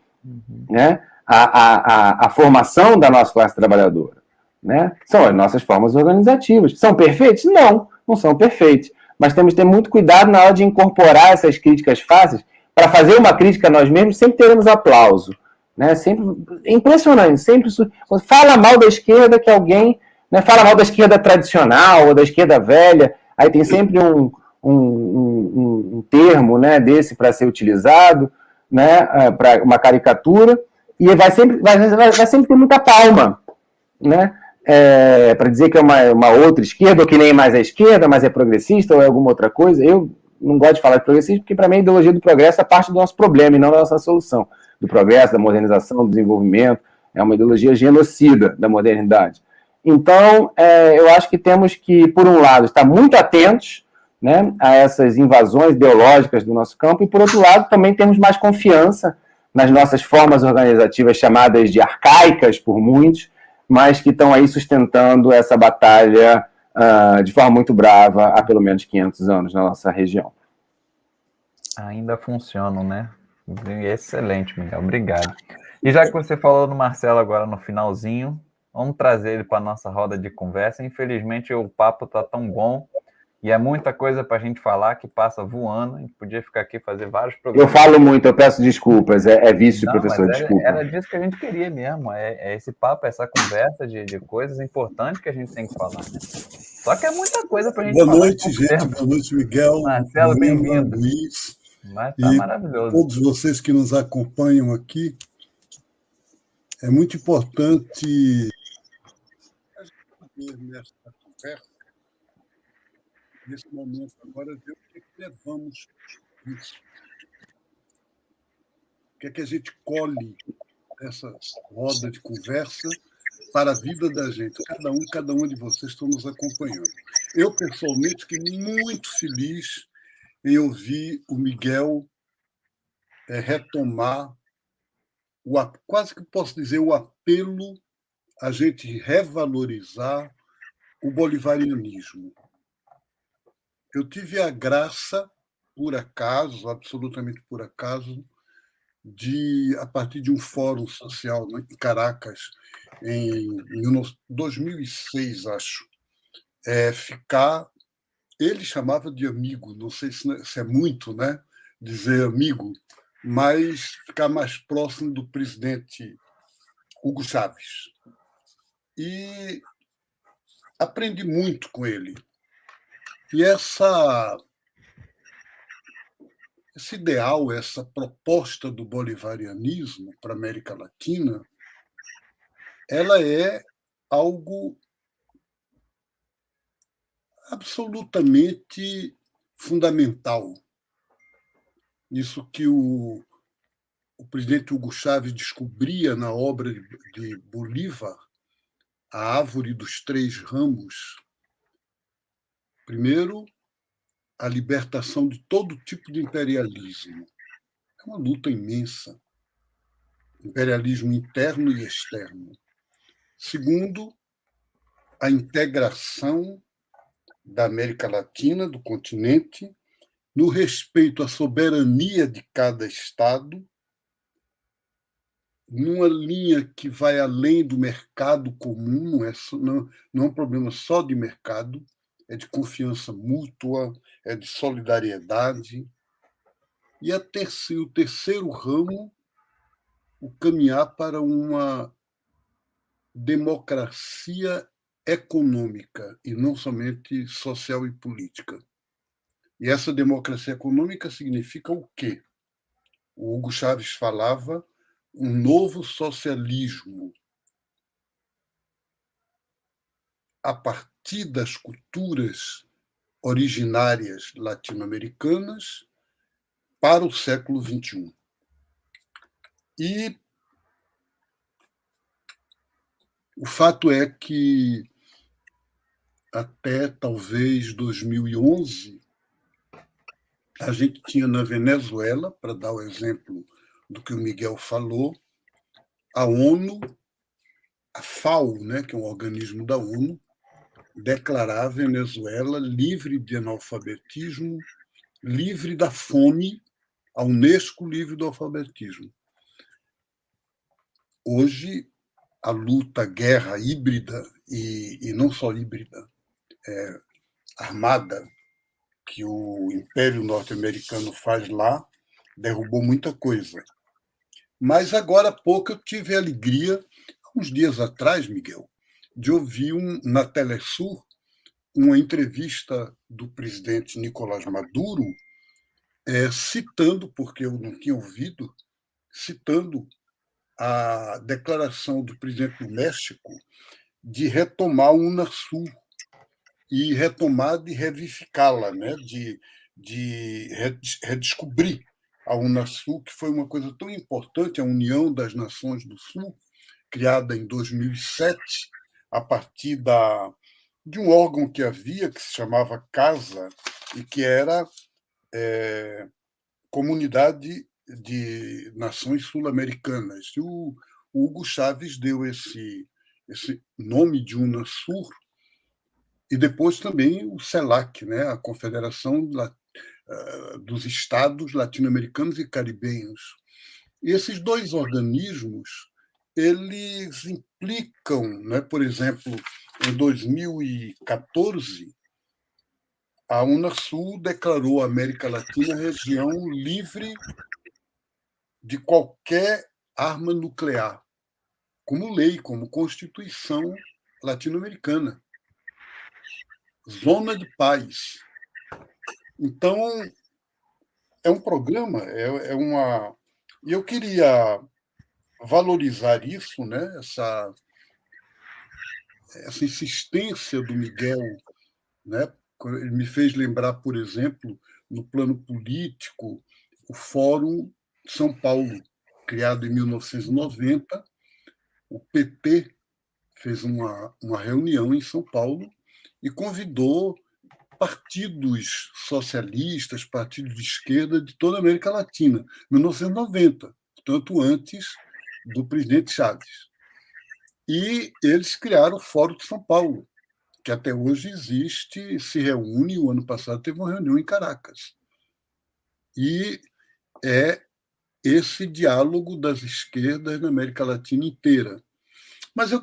né, a formação da nossa classe trabalhadora? Né? São as nossas formas organizativas. São perfeitos? Não são perfeitos. Mas temos que ter muito cuidado na hora de incorporar essas críticas fáceis. Para fazer uma crítica a nós mesmos, sempre teremos aplauso. Né? Sempre, é impressionante. Sempre, quando fala mal da esquerda, que alguém, né, fala mal da esquerda tradicional ou da esquerda velha, aí tem sempre um termo, né, desse para ser utilizado, né, para uma caricatura, e vai sempre ter muita palma, né? Para dizer que é uma outra esquerda, ou que nem mais é esquerda, mas é progressista, ou é alguma outra coisa. Eu não gosto de falar de progressismo, porque para mim a ideologia do progresso é parte do nosso problema e não da nossa solução. Do progresso, da modernização, do desenvolvimento. É uma ideologia genocida da modernidade. Então, eu acho que temos que, por um lado, estar muito atentos, né, a essas invasões ideológicas do nosso campo, e, por outro lado, também temos mais confiança nas nossas formas organizativas chamadas de arcaicas por muitos, mas que estão aí sustentando essa batalha de forma muito brava há pelo menos 500 anos na nossa região. Ainda funcionam, né? Excelente, Miguel. Obrigado. E já que você falou do Marcelo agora no finalzinho, vamos trazer ele para a nossa roda de conversa. Infelizmente, o papo está tão bom e é muita coisa para a gente falar que passa voando. A gente podia ficar aqui e fazer vários programas. Eu falo muito, eu peço desculpas. É vício de professor, desculpa. Era disso que a gente queria mesmo. É esse papo, essa conversa de coisas importantes que a gente tem que falar, né? Só que é muita coisa para a gente falar. Boa noite, gente. Boa noite, Miguel. Marcelo, bem-vindo. Luiz. Mas tá maravilhoso. Todos vocês que nos acompanham aqui. É muito importante a gente ver nesta conversa, nesse momento agora, ver o que levamos isso. O que é que a gente colhe dessa roda de conversa para a vida da gente. Cada um de vocês estão nos acompanhando. Eu, pessoalmente, fiquei muito feliz em ouvir o Miguel retomar, quase que posso dizer, o apelo a gente revalorizar o bolivarianismo. Eu tive a graça, por acaso, absolutamente por acaso, de, a partir de um fórum social em Caracas, em 2006, acho, ficar... Ele chamava de amigo, não sei se é muito, né, dizer amigo, mas ficar mais próximo do presidente Hugo Chávez. E aprendi muito com ele. E esse ideal, essa proposta do bolivarianismo para a América Latina, ela é algo absolutamente fundamental. Isso que o presidente Hugo Chávez descobria na obra de Bolívar, a árvore dos três ramos. Primeiro, a libertação de todo tipo de imperialismo. É uma luta imensa. Imperialismo interno e externo. Segundo, a integração da América Latina, do continente, no respeito à soberania de cada Estado, numa linha que vai além do mercado comum, não é um problema só de mercado, é de confiança mútua, é de solidariedade. E o terceiro ramo, o caminhar para uma democracia econômica, e não somente social e política. E essa democracia econômica significa o quê? O Hugo Chávez falava um novo socialismo a partir das culturas originárias latino-americanas para o século XXI. E o fato é que até talvez 2011, a gente tinha na Venezuela, para dar o exemplo do que o Miguel falou, a ONU, a FAO, né, que é um organismo da ONU, declarar a Venezuela livre de analfabetismo, livre da fome, a Unesco livre do alfabetismo. Hoje, a luta, a guerra híbrida, e não só híbrida, armada, que o Império Norte-Americano faz lá, derrubou muita coisa. Mas agora há pouco eu tive a alegria, uns dias atrás, Miguel, de ouvir na Telesur uma entrevista do presidente Nicolás Maduro, citando, porque eu não tinha ouvido, citando a declaração do presidente do México de retomar o Unasul e retomar de revivificá-la, né? de redescobrir a Unasul, que foi uma coisa tão importante, a União das Nações do Sul, criada em 2007, a partir de um órgão que havia, que se chamava CASA, e que era Comunidade de Nações Sul-Americanas. E o Hugo Chávez deu esse nome de Unasur, e depois também o CELAC, né, a Confederação dos Estados Latino-Americanos e Caribenhos. E esses dois organismos, eles implicam, né, por exemplo, em 2014, a Unasul declarou a América Latina região livre de qualquer arma nuclear, como lei, como Constituição latino-americana. Zona de paz. Então, é um programa, E eu queria valorizar isso, né? essa insistência do Miguel, né? Ele me fez lembrar, por exemplo, no plano político, o Fórum São Paulo, criado em 1990, o PT fez uma reunião em São Paulo e convidou partidos socialistas, partidos de esquerda de toda a América Latina, 1990, portanto, antes do presidente Chávez. E eles criaram o Fórum de São Paulo, que até hoje existe, se reúne. O ano passado teve uma reunião em Caracas. E é esse diálogo das esquerdas na América Latina inteira. Mas eu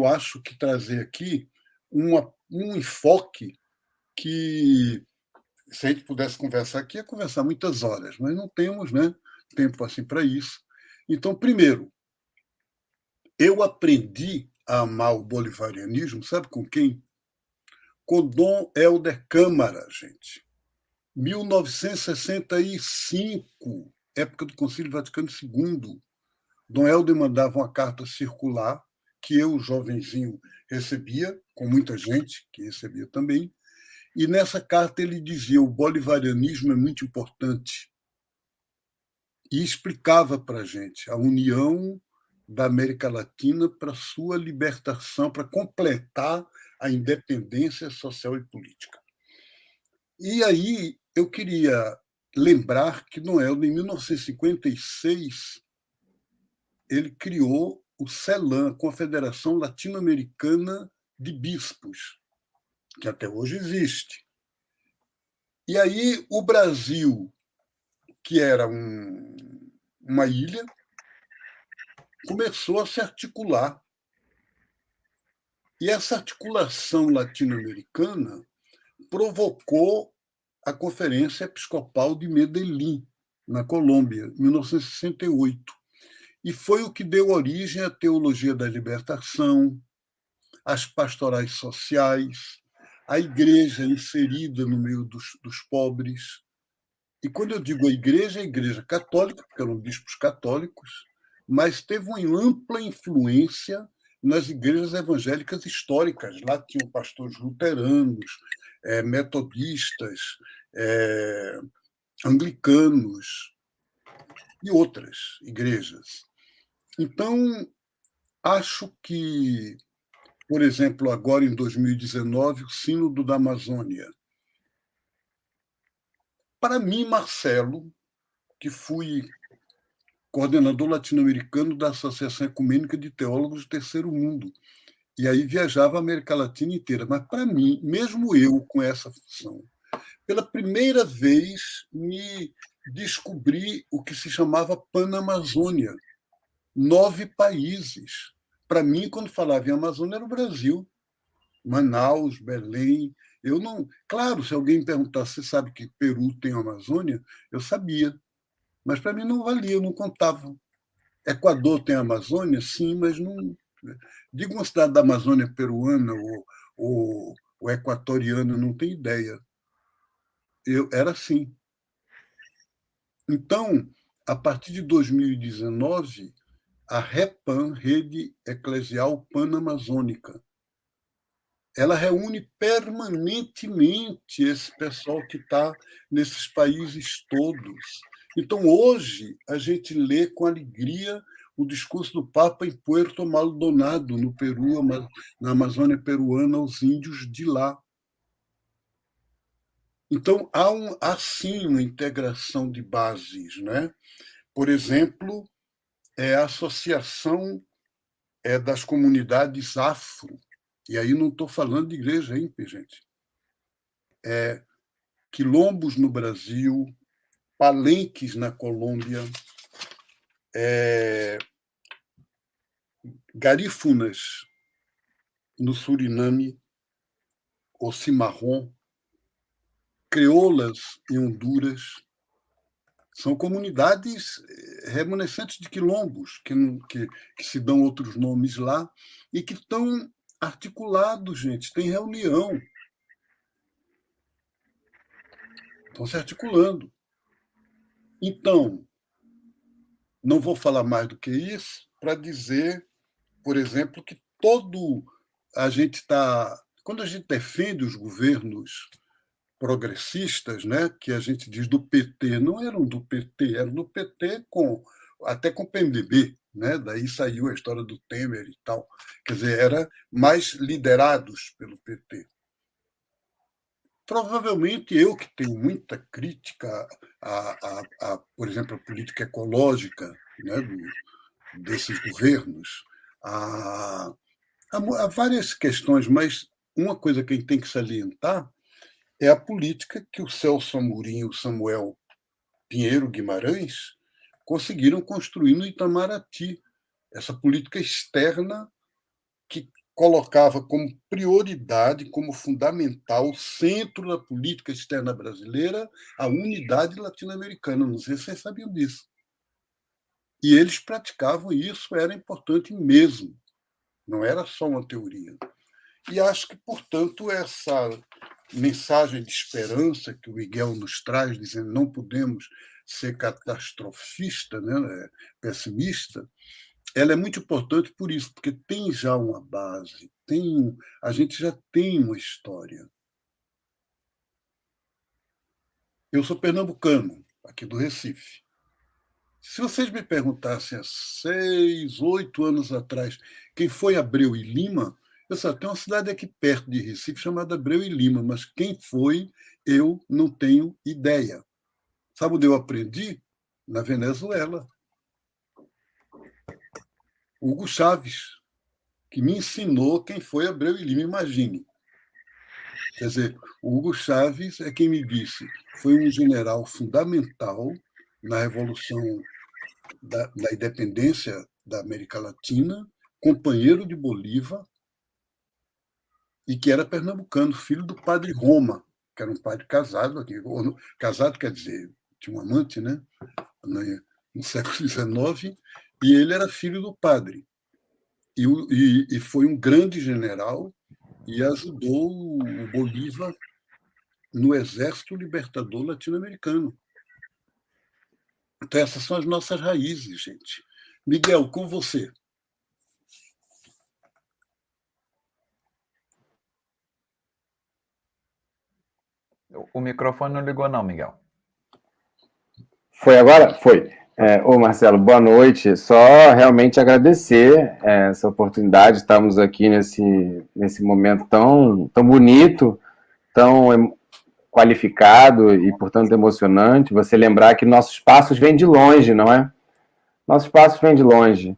acho que trazer aqui um enfoque que, se a gente pudesse conversar aqui, ia conversar muitas horas, mas não temos, né, tempo assim para isso. Então, primeiro, eu aprendi a amar o bolivarianismo, sabe com quem? Com Dom Helder Câmara, gente. 1965, época do Concílio Vaticano II. Dom Helder mandava uma carta circular, que eu, jovenzinho, recebia, com muita gente que recebia também, e nessa carta ele dizia: o bolivarianismo é muito importante, e explicava para a gente a união da América Latina para sua libertação, para completar a independência social e política. E aí eu queria lembrar que Dom Helder, em 1956, ele criou o CELAM, Confederação Latino-Americana de Bispos, que até hoje existe. E aí o Brasil, que era uma ilha, começou a se articular. E essa articulação latino-americana provocou a Conferência Episcopal de Medellín, na Colômbia, em 1968. E foi o que deu origem à teologia da libertação, às pastorais sociais, à igreja inserida no meio dos pobres. E quando eu digo a igreja católica, porque eram bispos católicos, mas teve uma ampla influência nas igrejas evangélicas históricas. Lá tinham pastores luteranos, metodistas, anglicanos e outras igrejas. Então, acho que, por exemplo, agora em 2019, o Sínodo da Amazônia. Para mim, Marcelo, que fui coordenador latino-americano da Associação Ecumênica de Teólogos do Terceiro Mundo, e aí viajava a América Latina inteira. Mas, para mim, mesmo eu com essa função, pela primeira vez me descobri o que se chamava Panamazônia, 9 países. Para mim, quando falava em Amazônia, era o Brasil. Manaus, Belém. Eu não. Claro, se alguém me perguntasse, você sabe que Peru tem Amazônia? Eu sabia. Mas para mim não valia, eu não contava. Equador tem Amazônia? Sim, mas não. Diga uma cidade da Amazônia peruana ou equatoriana, não tenho ideia. Era assim. Então, a partir de 2019, a REPAN, Rede Eclesial Panamazônica, ela reúne permanentemente esse pessoal que está nesses países todos. Então, hoje, a gente lê com alegria o discurso do Papa em Puerto Maldonado, no Peru, na Amazônia peruana, aos índios de lá. Então, há sim uma integração de bases. Né? Por exemplo, a Associação das Comunidades Afro, e aí não estou falando de igreja ímpia, gente. Quilombos no Brasil, palenques na Colômbia, garífunas no Suriname, ou cimarrão, crioulas em Honduras. São comunidades remanescentes de quilombos, que se dão outros nomes lá, e que estão articulados, gente. Tem reunião. Estão se articulando. Então, não vou falar mais do que isso para dizer, por exemplo, que quando a gente defende os governos progressistas, né, que a gente diz do PT, não eram do PT, eram do PT até com o PMDB, né? Daí saiu a história do Temer e tal. Quer dizer, era mais liderados pelo PT. Provavelmente eu, que tenho muita crítica por exemplo, a política ecológica, né, desses governos, há várias questões, mas uma coisa que a gente tem que salientar é a política que o Celso Amorim e o Samuel Pinheiro Guimarães conseguiram construir no Itamaraty. Essa política externa que colocava como prioridade, como fundamental, o centro da política externa brasileira, a unidade latino-americana. Não sei se vocês sabiam disso. E eles praticavam isso, era importante mesmo. Não era só uma teoria. E acho que, portanto, essa mensagem de esperança que o Miguel nos traz, dizendo não podemos ser catastrofista, né, pessimista, ela é muito importante por isso, porque tem já uma base, a gente já tem uma história. Eu sou pernambucano, aqui do Recife. Se vocês me perguntassem há 6, 8 anos atrás quem foi Abreu e Lima, eu só tenho uma cidade aqui perto de Recife chamada Abreu e Lima, mas quem foi, eu não tenho ideia. Sabe onde eu aprendi? Na Venezuela. Hugo Chávez, que me ensinou quem foi Abreu e Lima, imagine. Quer dizer, o Hugo Chávez é quem me disse, foi um general fundamental na Revolução da Independência da América Latina, companheiro de Bolívar, e que era pernambucano, filho do padre Roma, que era um padre casado aqui. Casado quer dizer, tinha um amante, né? No século XIX, e ele era filho do padre. E foi um grande general e ajudou o Bolívar no Exército Libertador Latino-Americano. Então, essas são as nossas raízes, gente. Miguel, com você. O microfone não ligou, não, Miguel. Foi agora? Foi. Ô Marcelo, boa noite. Só realmente agradecer essa oportunidade. Estamos aqui nesse momento tão bonito, tão qualificado e, portanto, emocionante. Você lembrar que nossos passos vêm de longe, não é? Nossos passos vêm de longe.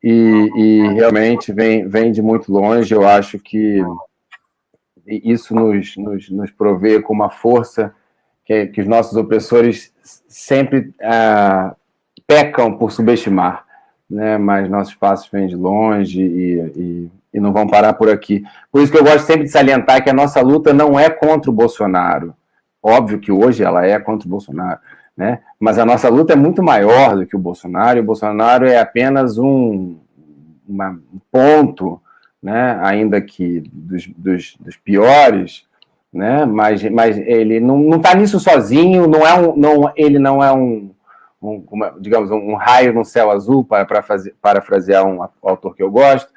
E realmente vem de muito longe. Eu acho que isso nos provê com uma força que os nossos opressores sempre pecam por subestimar, né? Mas nossos passos vêm de longe e não vão parar por aqui. Por isso que eu gosto sempre de salientar que a nossa luta não é contra o Bolsonaro. Óbvio que hoje ela é contra o Bolsonaro, né? Mas a nossa luta é muito maior do que o Bolsonaro, e o Bolsonaro é apenas um ponto, né? Ainda que dos piores, né? Mas ele não está nisso sozinho, ele não é digamos, um raio no céu azul, para parafrasear um autor que eu gosto.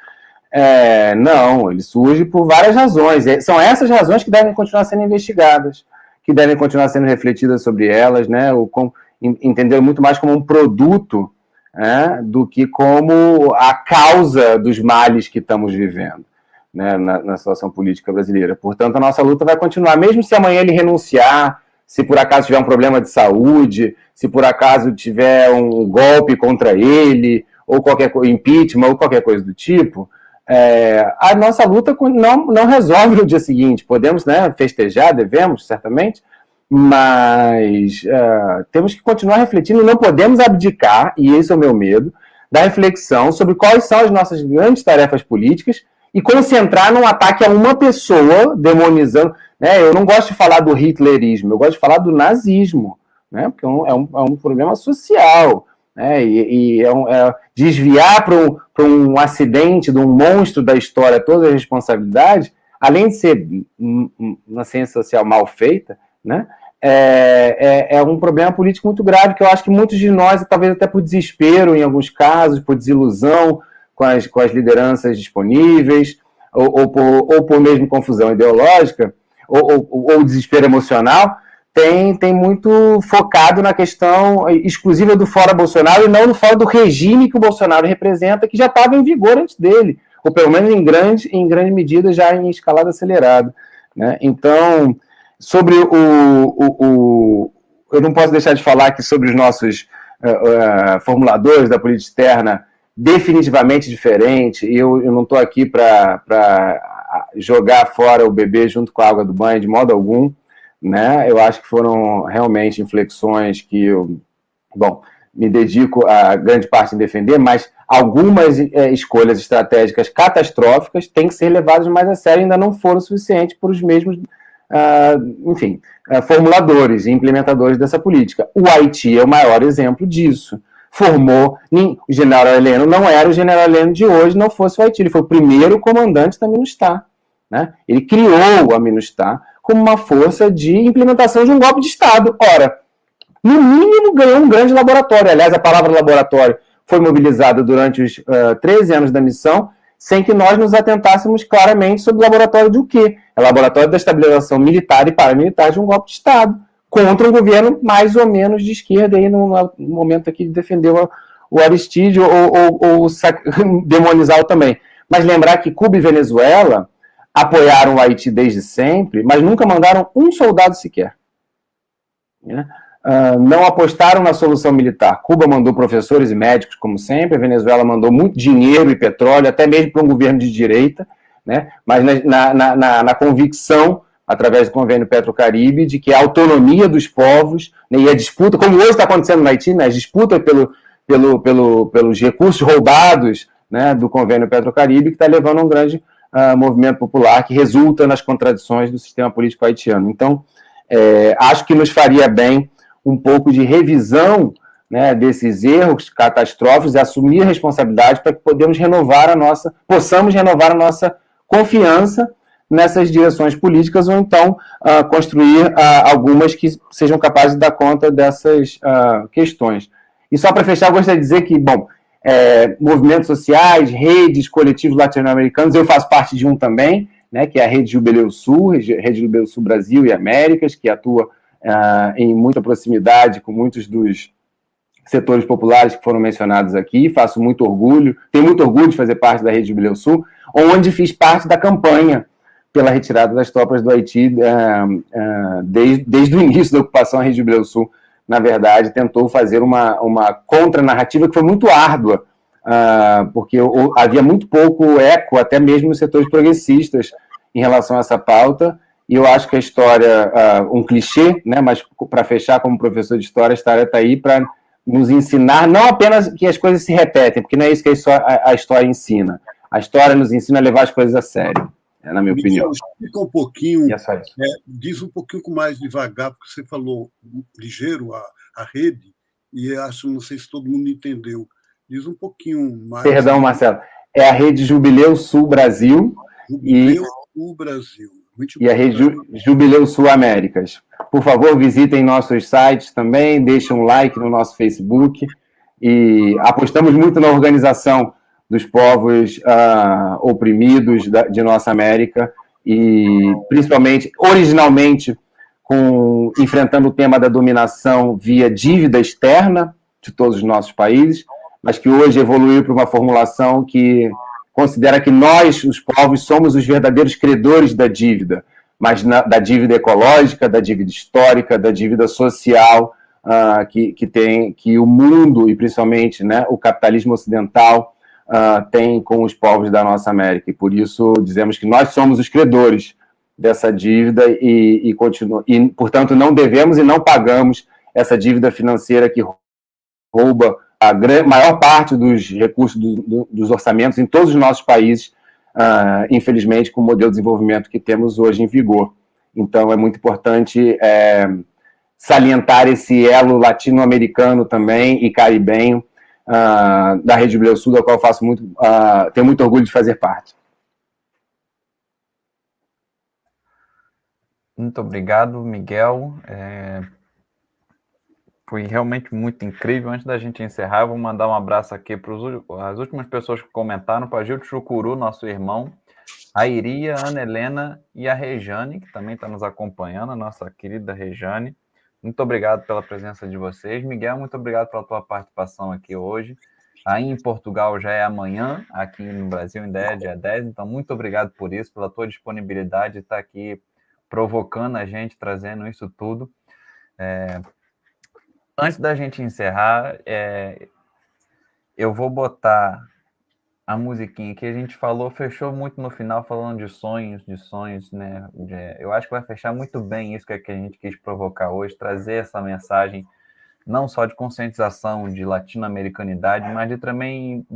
Não, ele surge por várias razões. São essas razões que devem continuar sendo investigadas, que devem continuar sendo refletidas sobre elas, né? Entender muito mais como um produto, né, do que como a causa dos males que estamos vivendo, né, na situação política brasileira. Portanto, a nossa luta vai continuar, mesmo se amanhã ele renunciar, se por acaso tiver um problema de saúde, se por acaso tiver um golpe contra ele, ou qualquer impeachment, ou qualquer coisa do tipo, a nossa luta não resolve no dia seguinte. Podemos, né, festejar, devemos, certamente, mas temos que continuar refletindo, não podemos abdicar, e esse é o meu medo, da reflexão sobre quais são as nossas grandes tarefas políticas e concentrar num ataque a uma pessoa, demonizando, né? Eu não gosto de falar do hitlerismo, eu gosto de falar do nazismo, né? Porque é um problema social, né? Desviar para um acidente, de um monstro da história, todas as responsabilidades, além de ser uma ciência social mal feita, né? É um problema político muito grave, que eu acho que muitos de nós, talvez até por desespero, em alguns casos, por desilusão com as lideranças disponíveis, ou por mesmo confusão ideológica, ou desespero emocional, tem muito focado na questão exclusiva do fora Bolsonaro e não no fora do regime que o Bolsonaro representa, que já estava em vigor antes dele, ou pelo menos em grande medida já em escalada acelerada, né? Então, sobre eu não posso deixar de falar que sobre os nossos formuladores da política externa, definitivamente diferente. Eu não estou aqui para jogar fora o bebê junto com a água do banho, de modo algum, né? Eu acho que foram realmente inflexões que eu, me dedico a grande parte em defender, mas algumas escolhas estratégicas catastróficas têm que ser levadas mais a sério e ainda não foram suficientes por os mesmos formuladores e implementadores dessa política. O Haiti é o maior exemplo disso. O general Heleno não era o general Heleno de hoje, não fosse o Haiti. Ele foi o primeiro comandante da MINUSTAH, né? Ele criou a MINUSTAH como uma força de implementação de um golpe de Estado. Ora, no mínimo ganhou um grande laboratório. Aliás, a palavra laboratório foi mobilizada durante os 13 anos da missão, sem que nós nos atentássemos claramente sobre o laboratório de o quê? É o laboratório da estabilização militar e paramilitar de um golpe de Estado, contra um governo mais ou menos de esquerda, aí no momento aqui de defender o Aristide ou demonizá-lo também. Mas lembrar que Cuba e Venezuela apoiaram o Haiti desde sempre, mas nunca mandaram um soldado sequer, né? Não apostaram na solução militar. Cuba mandou professores e médicos, como sempre, a Venezuela mandou muito dinheiro e petróleo, até mesmo para um governo de direita, né? Mas na convicção, através do convênio Petrocaribe, de que a autonomia dos povos, né, e a disputa, como hoje está acontecendo no Haiti, né, a disputa pelos recursos roubados, né, do convênio Petrocaribe, que está levando a um grande movimento popular que resulta nas contradições do sistema político haitiano. Então, acho que nos faria bem um pouco de revisão, né, desses erros catastróficos e assumir a responsabilidade para que possamos renovar a nossa confiança nessas direções políticas, ou então construir algumas que sejam capazes de dar conta dessas questões. E só para fechar, eu gostaria de dizer que, bom, movimentos sociais, redes, coletivos latino-americanos, eu faço parte de um também, né, que é a Rede Jubileu Sul, Rede Jubileu Sul Brasil e Américas, que atua em muita proximidade com muitos dos setores populares que foram mencionados aqui. Faço muito orgulho, tenho muito orgulho de fazer parte da Rede Jubileu Sul, onde fiz parte da campanha pela retirada das tropas do Haiti desde o início da ocupação. A Rede Jubileu Sul, na verdade, tentou fazer uma contranarrativa que foi muito árdua, porque havia muito pouco eco, até mesmo nos setores progressistas, em relação a essa pauta, e eu acho que a história, um clichê, né, mas para fechar, como professor de história, a história está aí para nos ensinar, não apenas que as coisas se repetem, porque não é isso que a história ensina. A história nos ensina a levar as coisas a sério, na minha opinião. Explica um pouquinho, É diz um pouquinho mais devagar, porque você falou ligeiro a rede, e acho, não sei se todo mundo entendeu. Diz um pouquinho mais. Perdão, Marcelo. É a Rede Jubileu Sul Brasil Jubileu Sul Brasil. E a Rede Jubileu Sul Américas. Por favor, visitem nossos sites também, deixem um like no nosso Facebook, e apostamos muito na organização dos povos oprimidos de nossa América, e principalmente, originalmente, enfrentando o tema da dominação via dívida externa de todos os nossos países, mas que hoje evoluiu para uma formulação que considera que nós, os povos, somos os verdadeiros credores da dívida, mas da dívida ecológica, da dívida histórica, da dívida social, que o mundo, e principalmente, né, o capitalismo ocidental, tem com os povos da nossa América. E por isso dizemos que nós somos os credores dessa dívida e portanto, não devemos e não pagamos essa dívida financeira que rouba a maior parte dos recursos dos orçamentos em todos os nossos países, infelizmente, com o modelo de desenvolvimento que temos hoje em vigor. Então, é muito importante salientar esse elo latino-americano também e caribenho da Rede Jubileu Sul, da qual tenho muito orgulho de fazer parte. Muito obrigado, Miguel. Foi realmente muito incrível. Antes da gente encerrar, eu vou mandar um abraço aqui para as últimas pessoas que comentaram, para Gil de Chucuru, nosso irmão, a Iria, a Ana Helena e a Rejane, que também está nos acompanhando, a nossa querida Rejane. Muito obrigado pela presença de vocês. Miguel, muito obrigado pela tua participação aqui hoje. Aí em Portugal já é amanhã, aqui no Brasil ainda é dia 10, então muito obrigado por isso, pela tua disponibilidade de estar aqui provocando a gente, trazendo isso tudo. Antes da gente encerrar, eu vou botar a musiquinha que a gente falou, fechou muito no final, falando de sonhos, né? Eu acho que vai fechar muito bem isso que a gente quis provocar hoje, trazer essa mensagem, não só de conscientização de latino-americanidade, mas de também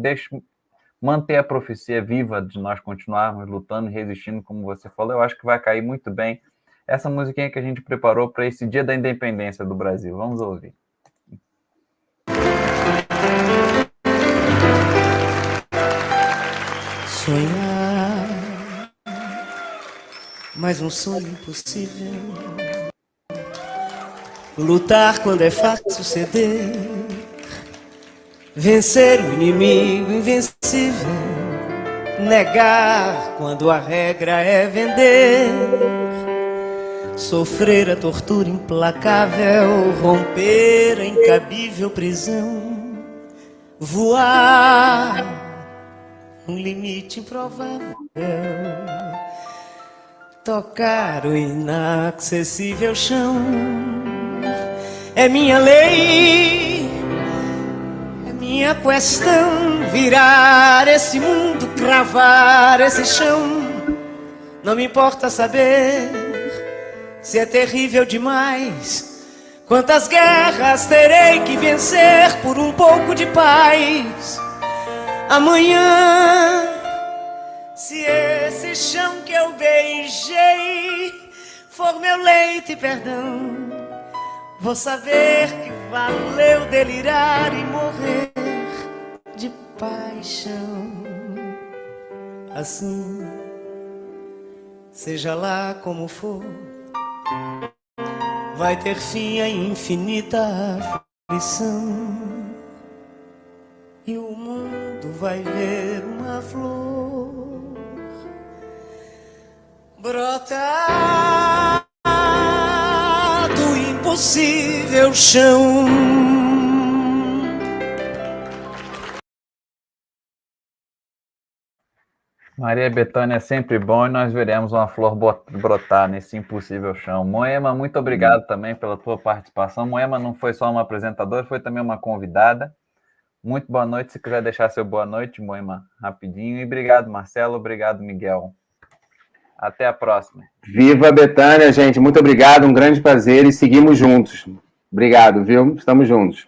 manter a profecia viva de nós continuarmos lutando e resistindo, como você falou. Eu acho que vai cair muito bem essa musiquinha que a gente preparou para esse dia da independência do Brasil. Vamos ouvir. Sonhar, mas um sonho impossível. Lutar quando é fácil ceder. Vencer o inimigo invencível. Negar quando a regra é vender. Sofrer a tortura implacável. Romper a incabível prisão. Voar um limite improvável, tocar o inacessível chão, é minha lei, é minha questão, virar esse mundo, cravar esse chão, não me importa saber se é terrível demais, quantas guerras terei que vencer por um pouco de paz. Amanhã, se esse chão que eu beijei for meu leito e perdão, vou saber que valeu delirar e morrer de paixão. Assim, seja lá como for, vai ter fim a infinita aflição, e o mundo vai ver uma flor brotar do impossível chão. Maria Bethânia, é sempre bom e nós veremos uma flor brotar nesse impossível chão. Moema, muito obrigado também pela tua participação. Moema não foi só uma apresentadora, foi também uma convidada. Muito boa noite. Se quiser deixar seu boa noite, Moema, rapidinho. E obrigado, Marcelo. Obrigado, Miguel. Até a próxima. Viva a Bethânia, gente. Muito obrigado. Um grande prazer e seguimos juntos. Obrigado, viu? Estamos juntos.